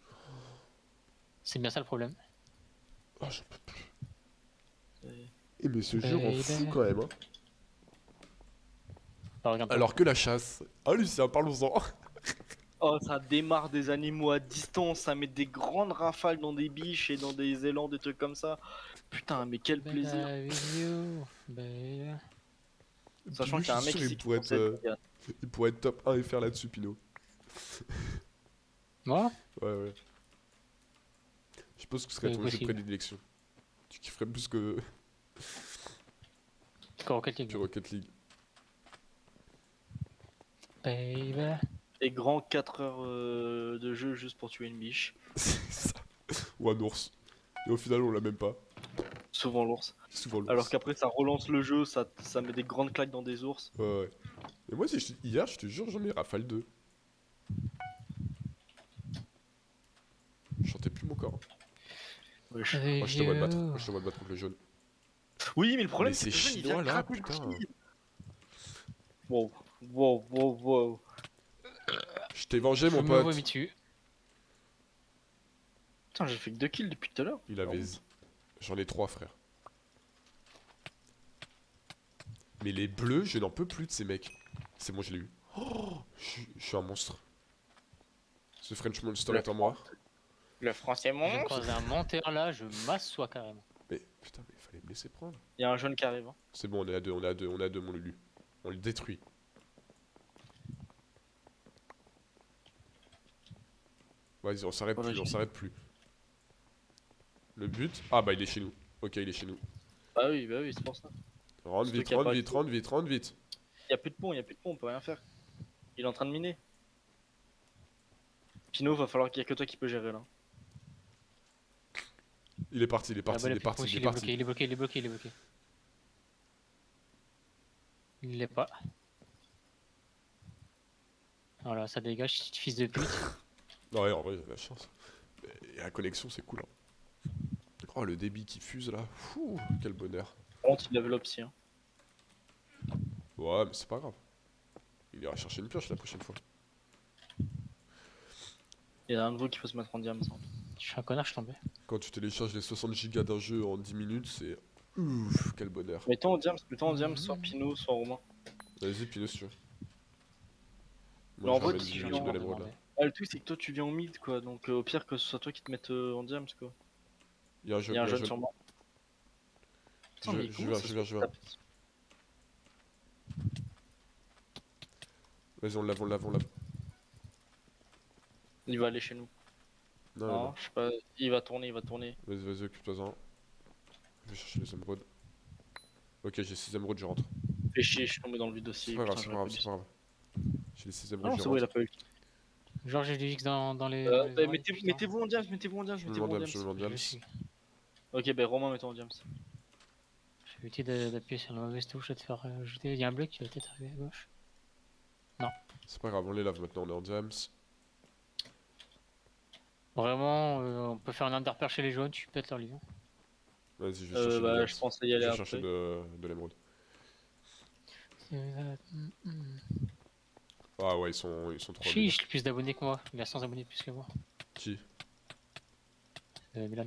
C'est bien ça le problème. Oh, j'en peux plus. Et- Et mais ce jeu rend fou quand même. Hein. Bah, regarde. Alors que la chasse. Ah Lucien, parlons-en. Oh, ça démarre des animaux à distance, ça met des grandes rafales dans des biches et dans des élans, des trucs comme ça. Putain, mais quel plaisir. Vidéo. Bah, Sachant Pinot, qu'il y a un je mec suis sûr, ici qui pense être il pourrait être top 1 et faire là-dessus, Pinot. Moi Ouais, ouais. Je pense que ce serait C'est ton jeu de possible. prédilection. Tu kifferais plus que Rocket League. Rocket League. Baby. des grands 4 heures de jeu juste pour tuer une biche. C'est ça. Ou un ours. Et au final, on l'a même pas. Souvent l'ours. C'est souvent l'ours. Alors qu'après ça relance le jeu, ça met des grandes claques dans des ours. Ouais, ouais. Et moi, hier, je te jure, j'en ai rafale 2. Je sentais plus mon corps. Wesh. Moi, je te vois te battre. Moi, je te vois te battre contre le jaune. Oui, mais le problème Mais c'est que c'est le jeune, il vient chinois, là, craquer le putain. kill. Wow, wow, wow, wow. Je t'ai vengé, Je mon me pote. vomis dessus. Putain, j'ai fait que 2 kills depuis tout à l'heure. Il avait. J'en ai 3, frère. Mais les bleus, je n'en peux plus de ces mecs. C'est bon, je l'ai eu. Oh, je suis un monstre. Ce French Monster est en moi. Le français Je croise un menteur là, je m'assois carrément. Mais putain, mais il fallait me laisser prendre. Il y a un jeune qui arrive. Hein. C'est bon, on est à 2, on est à 2, on est à 2, mon Lulu. On le détruit. Vas-y, on s'arrête Voilà, plus, on j'ai- s'arrête plus. Le but. Ah bah il est chez nous. Ok, il est chez nous. Bah oui, c'est pour ça. Rentre Surtout vite, qu'il y a rentre pas vite, de- rentre vite, rentre vite. Il y a plus de pont, on peut rien faire. Il est en train de miner. Pinot, va falloir qu'il y a que toi qui peux gérer là. Il est parti, il est Ah parti, bah, il est parti, il est parti. il est bloqué, il est bloqué, il est bloqué. Il l'est pas. Voilà, ça dégage, fils de pute. Non, ouais, en vrai, il a de la chance. Et la connexion, c'est cool. Hein. Oh, le débit qui fuse là. Fou, quel bonheur. Par contre, il level up si. Hein. Ouais, mais c'est pas grave. Il ira chercher une pioche la prochaine fois. Il y a un nouveau qui peut se mettre en diam. Ça. Je suis un connard, je suis tombé. Quand tu télécharges les 60 gigas d'un jeu en 10 minutes, c'est. Ouf, quel bonheur. Mettons en diam, soit Pinot, soit Romain. Vas-y, Pinot, si tu veux. Mais en je vrai, ramène tu du- viens de en l'émeraude, là. Ah, le truc, c'est que toi, tu viens au mid, quoi. Donc, au pire, que ce soit toi qui te mette en diams, quoi. Il y a un jeu, Il y a un jeune sur moi. Putain, mais Je comment viens, ça je se viens, fait je viens. taper Vas-y, on lave, on lave, on lave. Il va aller chez nous. Non, Non, non, non. je sais pas. Il va tourner, il va tourner. Vas-y, vas-y, occupe-toi-en. Je vais chercher les émeraudes. Ok, j'ai 6 émeraudes, je rentre. Fais chier, je suis tombé dans le vide aussi. C'est pas grave, Putain, c'est pas j'aurais grave, pas c'est dû- pas grave. J'ai les 6 Ah émeraudes, non, je c'est bon, il a rentre. pas eu. Genre, j'ai du X dans les. Bah, oreilles, mettez-vous putain. mettez-vous en diams, mettez-vous en diams, Je me mettez-vous en demande, diams. je me demande, Je Diams. suis. Ok, ben Romain, mettons en diams. J'ai évité d'appuyer sur la mauvaise touche et de faire jeter. Il y a un bloc qui va peut-être arriver à gauche. C'est pas grave, on les lave maintenant, on est en Diams. Vraiment, on peut faire un underpair chez les jaunes, tu pètes leur lion. Vas-y, je vais chercher Bah, des je Diams. pensais y Je aller vais après. chercher de l'émeraude. Ah ouais, ils sont trop bien. Chiche, il a plus d'abonnés que moi. Il a 100 abonnés de plus que moi. Qui? Milan.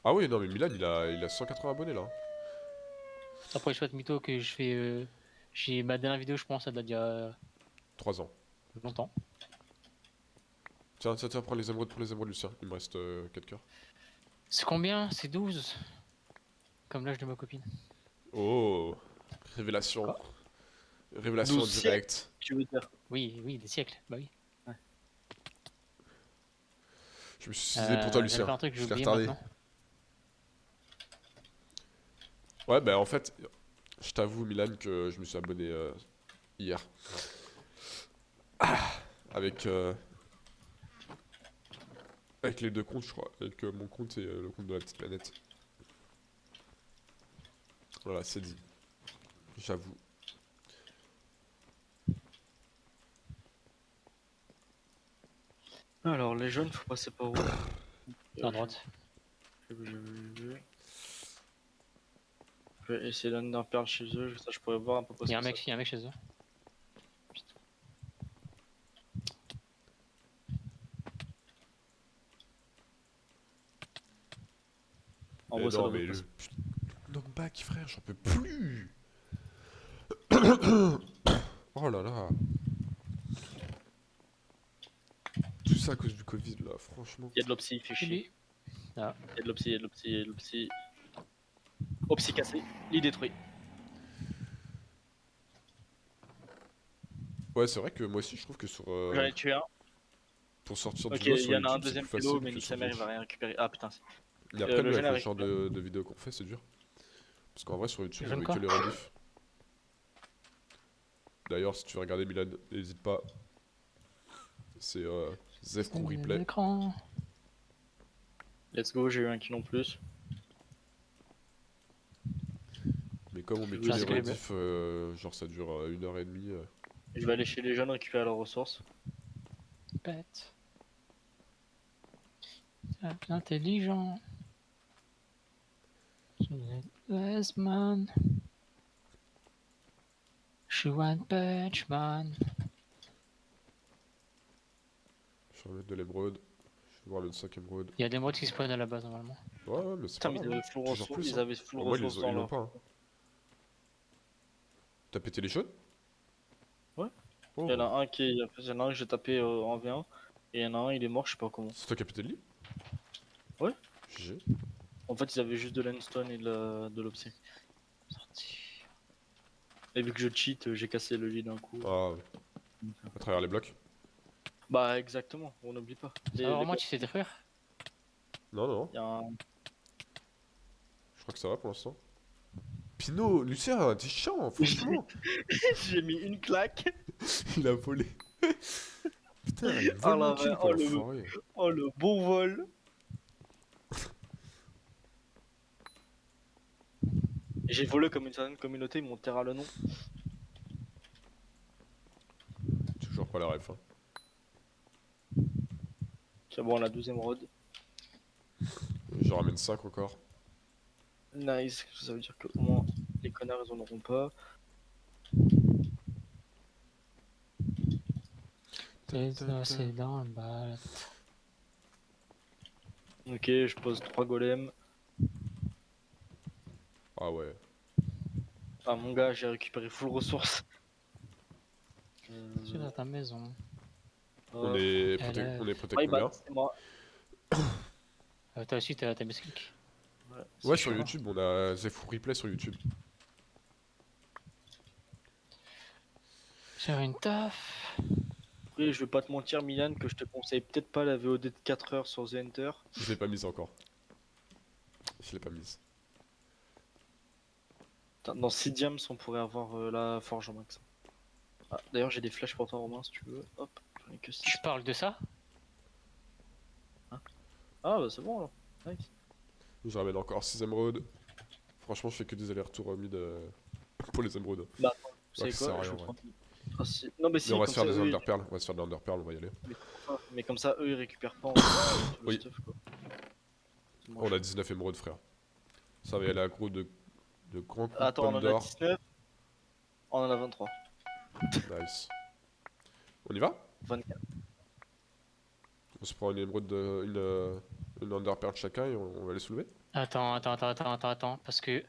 Ah oui, non, mais Milan, il a 180 abonnés là. Après, je souhaite mytho que je fais. J'ai ma dernière vidéo, je pense, ça date d'il y a 3 ans. longtemps. Tiens, tiens, tiens, prends les émeraudes pour les émeraudes, Lucien. Il me reste 4 cœurs. C'est combien? C'est 12. Comme l'âge de ma copine. Oh, révélation. Quoi? Révélation en 12 direct. Tu veux dire Oui, oui, des siècles. Bah oui. Je me suis suicidé pour toi, j'allais Lucien. faire un truc que Je j'ai l'ai oublié retardé. maintenant. Ouais, bah en fait, je t'avoue, Milan, que je me suis abonné hier. Avec, avec les deux comptes, je crois. Avec mon compte et le compte de la petite planète. Voilà, c'est dit. J'avoue. Alors, les jeunes, faut passer par où À droite. Je vais essayer d'underpearl chez eux, ça je pourrais voir à peu près Il y a un ce que mec, il y a un mec chez eux. En Mais vrai, ça non, devrait mais passer. le knockback, frère, j'en peux plus. Oh là là. Tout ça à cause du Covid, là, franchement. Il y a de l'opsy, il fait C'est chier. lui. Ah. Il y a de l'opsy, il y a de l'opsy, il y a de l'opsy. Opsy cassé, lit détruit. Ouais, c'est vrai que moi aussi, je trouve que sur, J'en ai tué un. pour sortir du Ok, lot il sur y en a un YouTube, c'est deuxième plus kilo, facile mais que nique sur sa mère, il va Twitch. rien récupérer. Ah putain, si. Et après, nous, Le avec jeune a le genre récupéré. de vidéos qu'on fait, c'est dur. Parce qu'en vrai, sur YouTube, Le on jeune met quoi que les rediffs. D'ailleurs, si tu veux regarder Milan, n'hésite pas. C'est Zef Crew Replay. L'écran. Let's go, j'ai eu un kill en plus. Mais comme on met Je que vous les inscris, rediffs, genre ça dure 1h30. Je vais aller chez les jeunes récupérer leurs ressources. Bête. Ah, intelligent. Yes, man. Je suis One Punch Man. Je vais remettre de l'émeraude. Je vais voir le 5 émeraude. Il y a des modes qui spawnent à la base normalement. Ouais, ouais, mais c'est Putain, pas mais ils grave. avaient Hein. full Toujours ressources, plus. ils Hein. avaient full Au moins, ressources ils dans l'ont leur... pas. Hein. T'as pété les jaunes? Ouais. Oh. Il y en a un qui il y en a un que j'ai tapé en V1 et il y en a un il est mort, je sais pas comment. C'est toi qui as pété le lit? Ouais. GG. En fait, ils avaient juste de l'endstone et de l'opsy. Sorti. Et vu que je cheat, j'ai cassé le lit d'un coup. Ah, à travers les blocs? Bah exactement, on n'oublie pas. Alors moi tu sais détruire. Non, non, non. Il y a un... Je crois que ça va pour l'instant. Pinot, Lucien, t'es chiant, franchement. J'ai mis une claque. Il a volé. Putain, il Oh vole la mon kill, vache, quoi, oh le- l'enfoiré. Oh le bon vol. J'ai volé comme une certaine communauté, ils m'ont terra le nom. Toujours pas la ref. Hein. C'est bon, la 12ème road. Je ramène 5 encore. Nice, ça veut dire que au moins les connards ils en auront pas. C'est dans le bal. Ok, je pose 3 golems. Ah ouais. Ah mon gars, j'ai récupéré full ressources. Je suis dans ta maison. On est Elle protect, est- on est protect Ouais, combien? bah, c'est moi. Toi aussi t'as mes clics. Ouais, C'est sur chaud. YouTube, on a Zef Crew Replay sur YouTube. Faire une taf. Après, je vais pas te mentir, Milan, que je te conseille peut-être pas la VOD de 4 heures sur The Hunter. Je l'ai pas mise encore. Je l'ai pas mise. Putain, dans 6 diams, on pourrait avoir la forge en max. Ah, d'ailleurs, j'ai des flèches pour toi, Romain, si tu veux. Hop, j'en ai que 6. Tu parles de ça? Ah, bah c'est bon alors. Nice. Je ramène encore 6 émeraudes. Franchement, je fais que des allers-retours mid pour les émeraudes. Bah, Ouais, c'est ça sert à quoi? rien, Je ouais. prends- Ah, si. Non, mais si, Mais on va comme se faire ça, des eux, underperles. On va se faire des underperles, on va y aller. mais comme ça, eux, ils récupèrent pas en fait, tout le Oui. stuff, quoi. C'est bon, On a 19 émeraudes, frère. Ça va y aller à gros de grands coups de Attends, on pommes en a d'or. 19. On en a 23. Nice. On y va? 24. On se prend une émeraude, une underpearl chacun et on va les soulever? Attends, parce que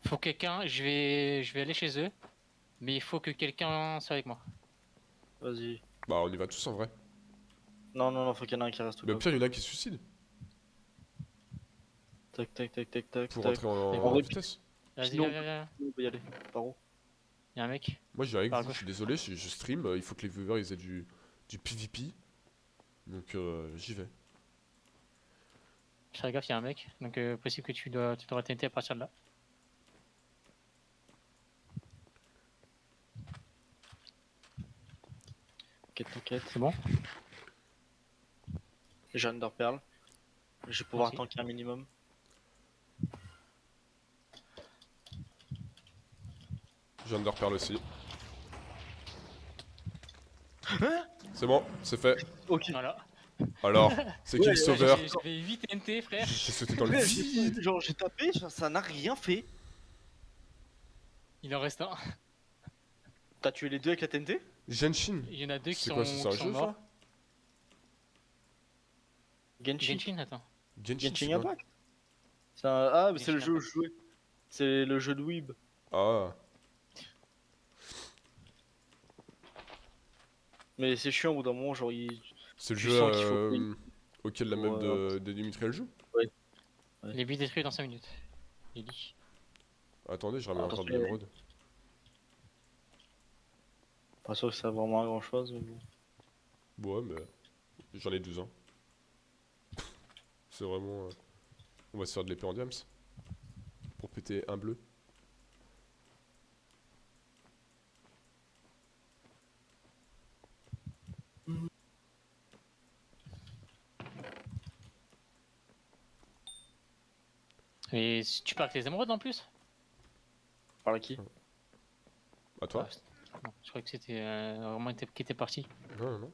faut quelqu'un, je vais aller chez eux, mais il faut que quelqu'un soit avec moi. Vas-y. Bah, on y va tous en vrai. Non, non, non, faut qu'il y en ait un qui reste au Mais au top. pire, il y en a qui se suicident Tac, tac, tac, tac, tac. pour tac. rentrer en En vrai, vitesse. Vas-y, Sinon- viens. On peut y aller. Par où? Il y a un mec. Moi, j'irai avec Par vous, je gauche. suis désolé, je stream, il faut que les viewers ils aient du PVP. Donc, j'y vais. Fais gaffe, il y a un mec. Donc possible que tu dois TNT à partir de là. T'inquiète. C'est bon? J'ai Underpearl. Je vais pouvoir Merci. tanker un minimum. J'ai underpearl aussi. Hein? C'est bon, c'est fait. Ok. Voilà. Alors, c'est qui le Ouais, sauveur? J'avais 8 TNT, frère. J'ai sauté dans le Ouais, vide. genre j'ai tapé, ça n'a rien fait. Il en reste un. T'as tué les deux avec la TNT? Genshin. Il y en a deux qui C'est sont, quoi, c'est un qui sont jeu morts. ça? Genshin. Genshin, attends. Genshin, Genshin c'est quoi? Impact. Ah, mais Mais c'est le je jeu où je jouais. C'est le jeu de Weeb. Ah, Mais c'est chiant au bout d'un moment, genre, c'est le tu jeu sens qu'il faut payer auquel la meuf pour. de Dimitri elle joue? Ouais. Ouais. Il est vite détruit dans 5 minutes. Il dit. Attendez, je ramène encore de Attention, l'émeraude. pas sûr que ça a vraiment grand chose. Mais bon. Ouais, mais j'en ai 12 ans. C'est vraiment. On va se faire de l'épée en diams. Pour péter un bleu. Et si tu pars avec les émeraudes en plus? Par là qui? À toi? Non, je croyais que c'était vraiment qui était parti. Non, non, non.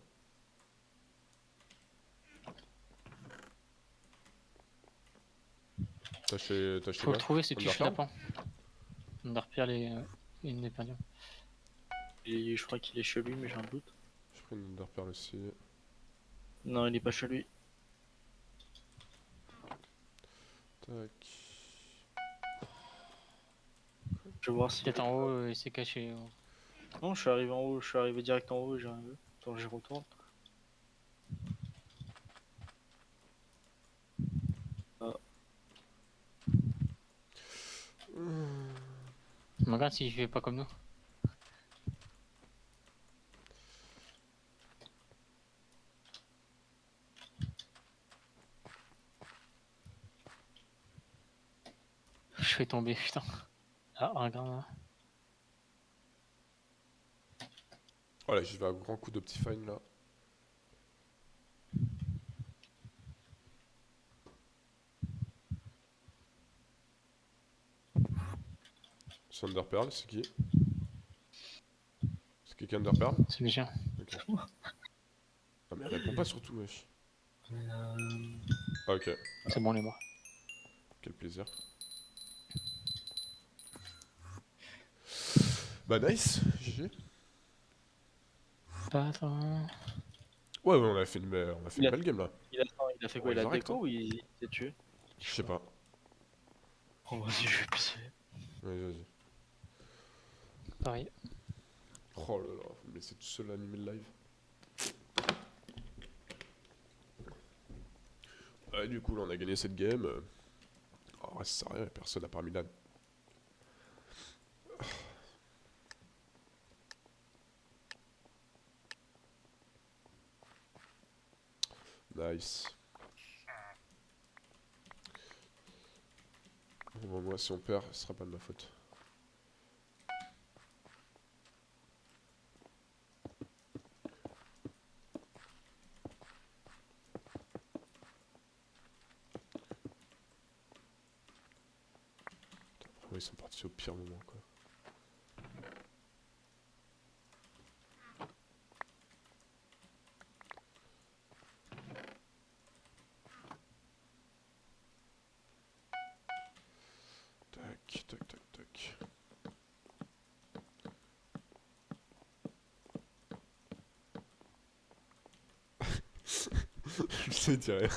T'as acheté Faut le quoi? trouver, c'est tu Underpearl? lapin. On a repéré une éperdium. Je crois qu'il est chez lui, mais j'ai un doute. J'ai pris une Underpearl aussi. Non, il est pas chez lui. Tac. Je vais voir si. Peut-être en haut, il s'est caché. Non, je suis arrivé en haut, je suis arrivé direct en haut et j'ai rien vu. Attends, j'y retourne. Regarde s'il fait pas comme nous. Je fais tomber, putain. Ah, regarde là. Voilà, j'y vais à grand coup d'Optifine là. C'est Underpearl, c'est qui? C'est qui Underpearl? C'est le chien. Ok. Ah mais réponds pas surtout, wesh. Euh, Ah ok, C'est bon, les morts. quel plaisir. Bah nice, GG. Pas trop. Ouais, ouais, on a fait Il une a- belle game là. il a fait quoi? Ouais, Il a direct, déco hein. ou il s'est tué? Je sais pas. Oh, vas-y, je vais pisser. Vas-y, vas-y. Pareil. Oh là là, vous me laissez tout seul animer le live. Ouais, du coup, là, on a gagné cette game. Oh, ouais, ça sert à rien, personne n'a pas Milan. Nice. Bon, moi, si on perd, ce sera pas de ma faute. Après, ils sont partis au pire moment, quoi. Tac, tac, tac, tac. Je sais, dis rien.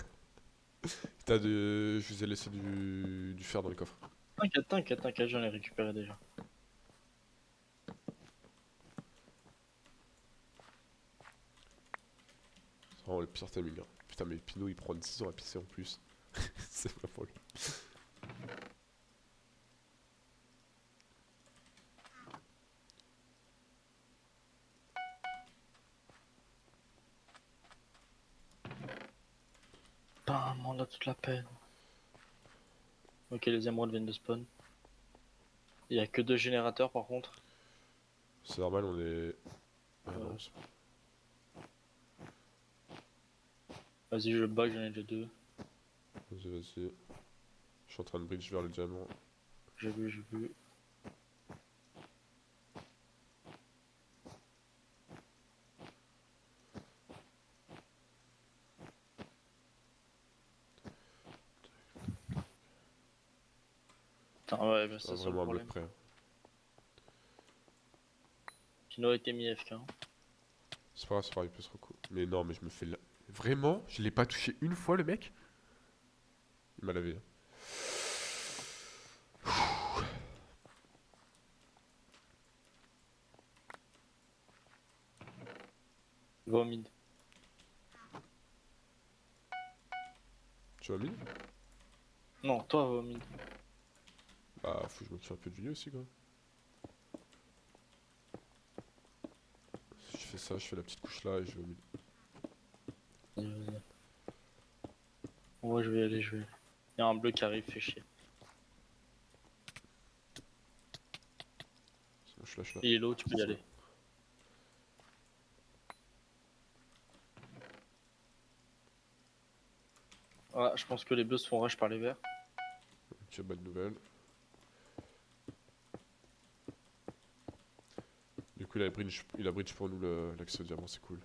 Je vous ai laissé du fer dans les coffres. T'inquiète, j'en ai récupéré déjà. C'est vraiment le pire timing. Hein. Putain, mais Pinot il prend 10 ans à pisser en plus. C'est pas pour lui. Bam, on a toute la peine. Ok, les émeraudes viennent de spawn. Il y a que 2 générateurs par contre. C'est normal, on est. Ah non, c'est pas- Vas-y, je bug, j'en ai déjà 2. Vas-y, vas-y. Je suis en train de bridge vers le diamant. J'ai vu. Putain, ouais, bah, Ah, c'est ça le vraiment un bloc problème. près. Hein. Kino a été mis FK. C'est pas grave, il peut se recouper. Mais non, mais je me fais Vraiment? Je l'ai pas touché une fois le mec? Il m'a lavé. Hein. Va au mid. Tu vas mine? Non, toi va au mid. Bah, faut que je m'occupe un peu du lieu aussi, quoi. Si je fais ça, je fais la petite couche là et je vais au mid. Vas-y. Ouais, je vais y aller, je vais y aller. Il y a un bleu qui arrive, fait chier. C'est bon, je lâche là. Il est low, tu peux y aller. Voilà, je pense que les bleus se font rush par les verts. Ok, bonne nouvelle. Du coup, il a bridge pour nous l'accès au diamant, c'est cool.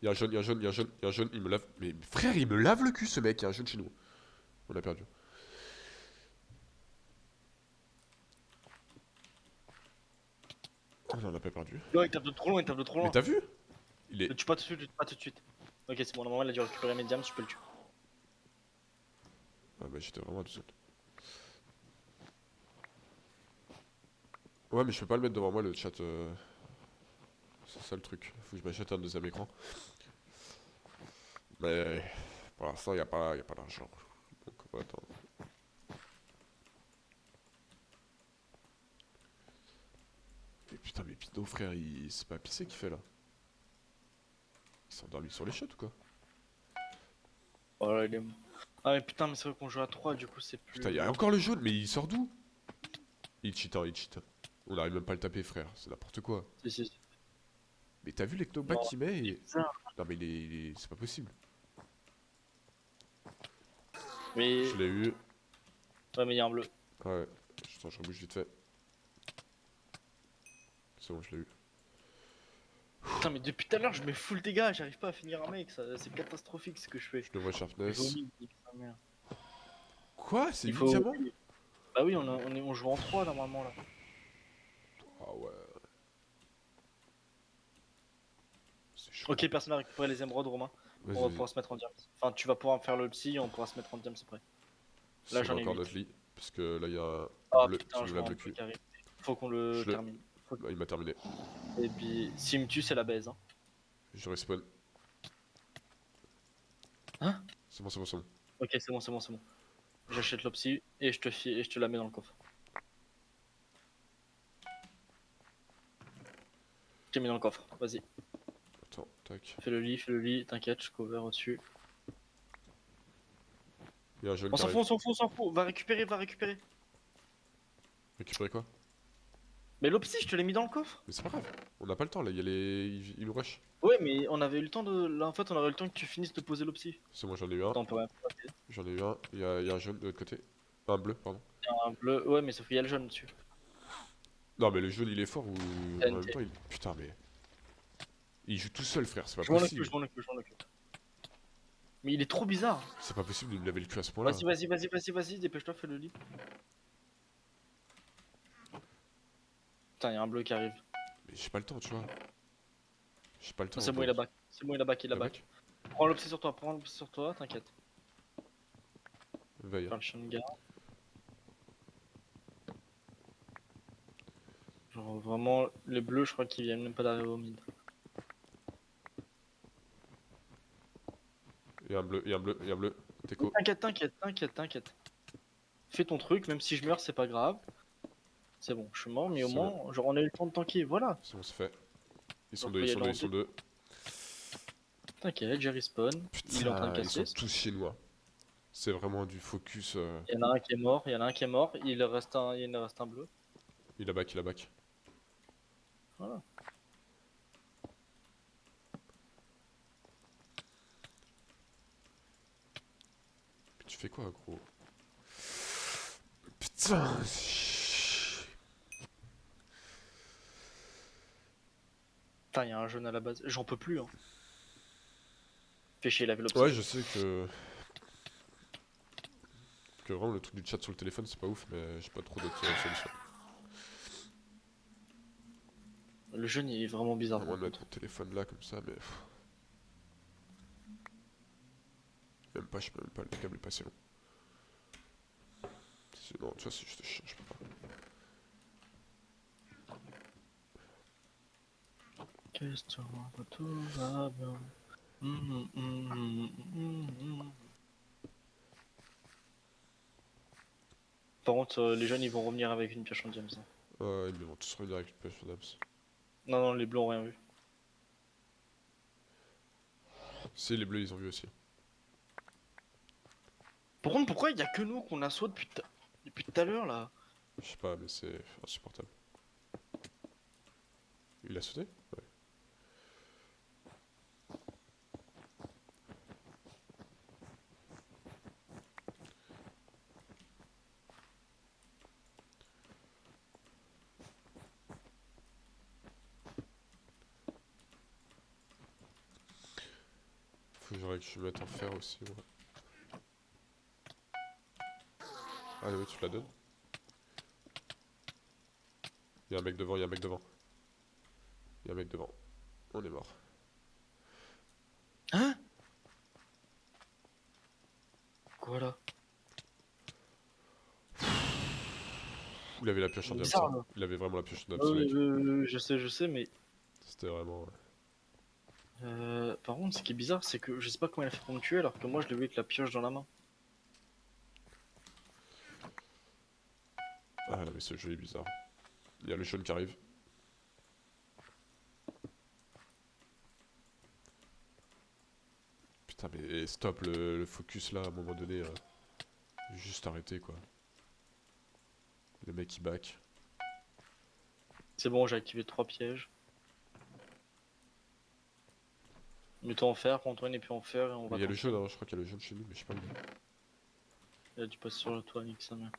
Y'a un jaune, y'a un jaune, y'a un jaune, y'a un jaune, il me lave. Mais frère, il me lave le cul ce mec, y'a un jaune chez nous. On a perdu. Oh non, on a pas perdu. Non, il tape de trop loin, il tape de trop Mais loin. t'as vu? Il est. Le tue pas tout de suite, le tue pas tout de suite. Ok, c'est bon, normalement il a dû récupérer mes diams, je peux le tuer. Ah bah j'étais vraiment tout seul. Ouais, mais je peux pas le mettre devant moi le chat. C'est ça le truc. Faut que je m'achète un deuxième écran. Mais pour l'instant, y a pas d'argent. Donc on va attendre. Et putain, mais Pino, frère, c'est pas pissé qu'il fait là. Il s'est endormi sur les shots ou quoi? Oh là, il est mort. Ah, mais putain, mais c'est vrai qu'on joue à 3, du coup c'est plus. Putain, y'a encore le jaune, mais il sort d'où? Il cheat, hein, il cheat. On arrive même pas à le taper, frère. C'est n'importe quoi. Si, si, si. Mais t'as vu les knockbacks Non, qu'il met bizarre. Non, mais c'est pas possible. Mais. Je l'ai eu. Ouais, mais il y a un bleu. Ouais. Attends, je rebouge vite fait. C'est bon, je l'ai eu. Putain, mais depuis tout à l'heure, je mets full dégâts, j'arrive pas à finir un mec, c'est catastrophique ce que je fais. Je le vois Je vais sharpness. au mid, nique sa mère. Quoi? C'est Il 8 faut. diamants? Bah oui, on joue en 3 normalement là. Ah ouais. C'est chaud. Ok, personne n'a récupéré les émeraudes, Romain. Vas-y, On va vas-y. pouvoir se mettre en diams. Enfin, tu vas pouvoir faire le psy, on pourra se mettre en diams après. Là, j'en ai encore 8. notre lit. Parce que là, il y a un Ah bleu qui putain, nous je lave vois un le bleu cul. qui arrive. Faut qu'on le Je le- termine. Bah, il m'a terminé. Et puis, s'il me tue, c'est la baise. Hein. Je respawn. Hein? C'est bon, c'est bon, c'est bon. Ok, c'est bon, c'est bon, c'est bon. J'achète l'opsie et je te la mets dans le coffre. Je t'ai mis dans le coffre, vas-y. Attends, tac. Fais le lit, t'inquiète, je cover au-dessus. Il y a un jaune On qui s'en fout, arrive. on s'en fout, on s'en fout. Va récupérer, va récupérer. Récupérer quoi? Mais l'opsie, je te l'ai mis dans le coffre. Mais c'est pas grave. On n'a pas le temps là. Il y a les. Il nous rush. Ouais, mais on avait eu le temps de. Là, en fait, on aurait eu le temps que tu finisses de poser l'opsie. C'est moi, j'en ai eu un. Attends, on peut rien faire. J'en ai eu un. Il y a un jaune de l'autre côté. Un bleu, pardon. Il y a un bleu, ouais, mais sauf qu'il y a le jaune dessus. Non, mais le jaune il est fort ou. En TNT. même temps, il. Putain, mais. Il joue tout seul, frère. C'est pas Je m'en occupe, possible. je m'en occupe, je m'en occupe. Mais il est trop bizarre. C'est pas possible de me laver le cul à ce point-là. Vas-y, dépêche-toi, fais le lit. Putain, il y a un bleu qui arrive. Mais j'ai pas le temps, tu vois. J'ai pas le temps. C'est en bon, fait. il a back. C'est bon, il a back, il a La back. Prends l'opsie sur toi, t'inquiète. Veille. Faire le Shinga. Genre vraiment, les bleus, je crois qu'ils viennent même pas d'arriver au mid. Il y a un bleu, il y a un bleu, il y a un bleu. Teco. T'inquiète. Fais ton truc, même si je meurs, c'est pas grave. C'est bon, je suis mort, mais au C'est moins, genre, on a eu le temps de tanker, voilà. C'est bon, c'est fait. Ils sont Donc, deux, il ils y a sont deux, dans ils sont deux. T'inquiète, j'ai respawn. Il est en train de Putain, ils casser. sont tous chinois. C'est vraiment du focus. Il y en a un qui est mort, il reste un bleu. Il a back, il a back. Voilà. Mais tu fais quoi, gros? Putain. Putain, il y a un jaune à la base. J'en peux plus, hein. Fais chier, la vélo. Ouais, je sais que. Que vraiment le truc du chat sur le téléphone c'est pas ouf, mais j'ai pas trop d'autres solutions. Le jaune, il est vraiment bizarre. À moins de mettre mon téléphone là comme ça, mais. Même pas, je peux même pas, le câble est pas assez long. Non, tu vois, c'est juste chiant, je peux pas. Question, tout va bien. Par contre, les jeunes ils vont revenir avec une pioche en diams. Hein. Ils vont tous revenir avec une pêche d'abs. Non, non, les bleus ont rien vu. Si, les bleus ils ont vu aussi. Par contre, pourquoi il y a que nous qu'on assaut depuis tout à l'heure là? Je sais pas, mais c'est insupportable. Il a sauté? Ouais. Faudrait que je me mette en fer aussi, ouais. Ah oui, tu te la donnes. Y'a un mec devant, y'a un mec devant. Y'a un mec devant. On est mort. Hein? Quoi là? Il avait la pioche en diams. Bizarre, là. Il avait vraiment la pioche en diams, ce mec. Je sais, mais. C'était vraiment. Par contre, ce qui est bizarre, c'est que je sais pas comment il a fait pour me tuer alors que moi je l'ai vu avec la pioche dans la main. Ah non, mais ce jeu est bizarre. Il y a le jaune qui arrive. Putain, mais stop le focus là à un moment donné. Juste arrêter quoi. Le mec il back. C'est bon, j'ai activé 3 pièges. Mets-toi en fer, Antoine, et puis en fer et on va. Il y a le jaune, hein, je crois qu'il y a le jaune chez nous, mais je sais pas où il est. Il a dû passer sur le toit, nique sa mère.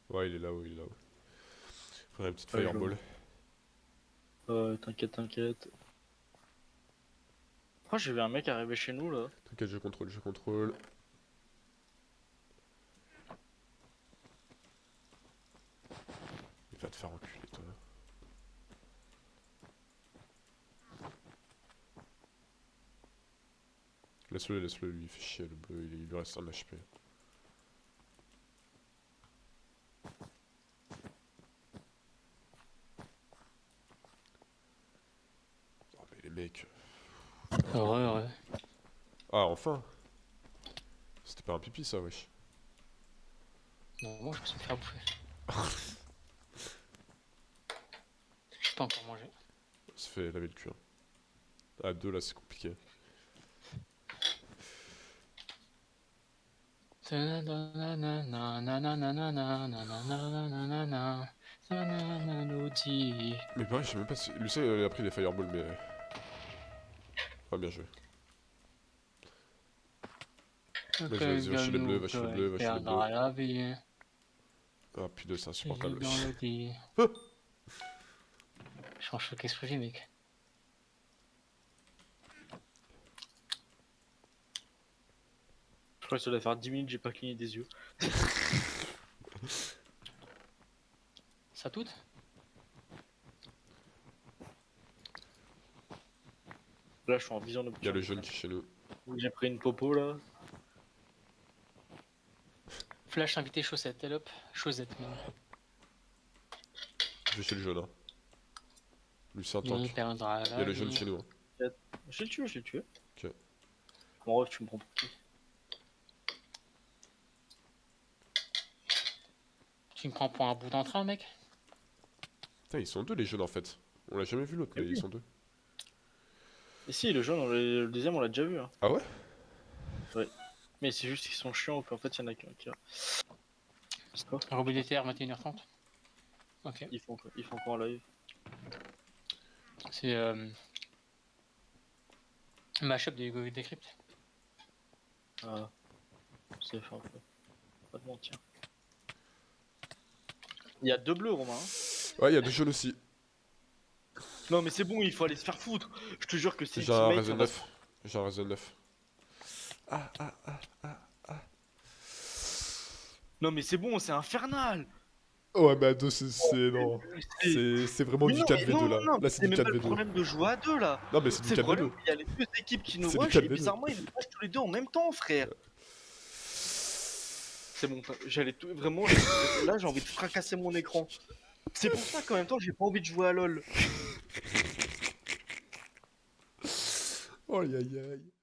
Ouais, il est là-haut, il est là-haut. Faudrait une petite Ouais, je fireball. T'inquiète, t'inquiète. Pourquoi j'ai vu un mec arriver chez nous là? T'inquiète, je contrôle, je contrôle. Il va te faire enculer, toi. Laisse-le, lui, il fait chier, le bleu, il lui reste un HP. Oh, mais les mecs. Ouais. Ah, enfin! C'était pas un pipi, ça, wesh. Non, moi je me suis fait bouffer. J'ai pas encore mangé. On se fait laver le cul. Hein. À deux, là, c'est compliqué. Mais pareil, je sais même pas si. Lucien, il a pris des fireballs, mais. Ah, bien joué. Vas-y, va chez les bleus, va chez les bleus, va chez les bleus. Ah, putain, c'est insupportable. Je suis en choc explosif, mec. Je crois que ça doit faire 10 minutes, j'ai pas cligné des yeux. Ça toute? Là, je suis en vision Il y a nocturne. le jaune qui est chez nous. J'ai pris une popo là. Flash invité chaussette, elle hop, chaussette même. Je vais chez le jaune. Hein. Lucien, tank. Il perdra Il y a le jaune chez nous. Hein. Je l'ai tué, je l'ai tué. Ok. Bon, ref, tu me prends pour qui? Tu me prends pour un bout d'entrain, mec? Putain, ils sont deux les jaunes en fait. On l'a jamais vu l'autre, mais Oui. ils sont deux. Et si, le jaune, le deuxième, on l'a déjà vu. Hein. Ah ouais? Mais c'est juste qu'ils sont chiants, puis en fait, il y en a qu'un qui a. C'est quoi? Rebelle des terres, 21h30. Ok. Ils font quoi en live? C'est mashup de Decrypt. Ah. C'est fait un peu. Pas de mentir. Il y a deux bleus, Romain. Hein. Ouais, il y a deux jaunes aussi. Non, mais c'est bon, il faut aller se faire foutre. Je te jure que c'est J'ai un Razen 9. J'ai un Razen 9. Non, mais c'est bon, c'est infernal. Ouais, mais à deux, c'est. Non. C'est vraiment Mais du non, 4v2 là. non, Là, c'est du même pas le 4v2. problème de jouer à deux là. Non, mais c'est du C'est le problème 4v2. qu'il y a les deux équipes qui nous C'est du rushent et 4v2. bizarrement ils nous rushent tous les deux en même temps, frère. C'est bon, j'allais tout. Vraiment, là, j'ai envie de fracasser mon écran. C'est pour ça qu'en même temps, j'ai pas envie de jouer à LoL. Oh, aïe aïe aïe.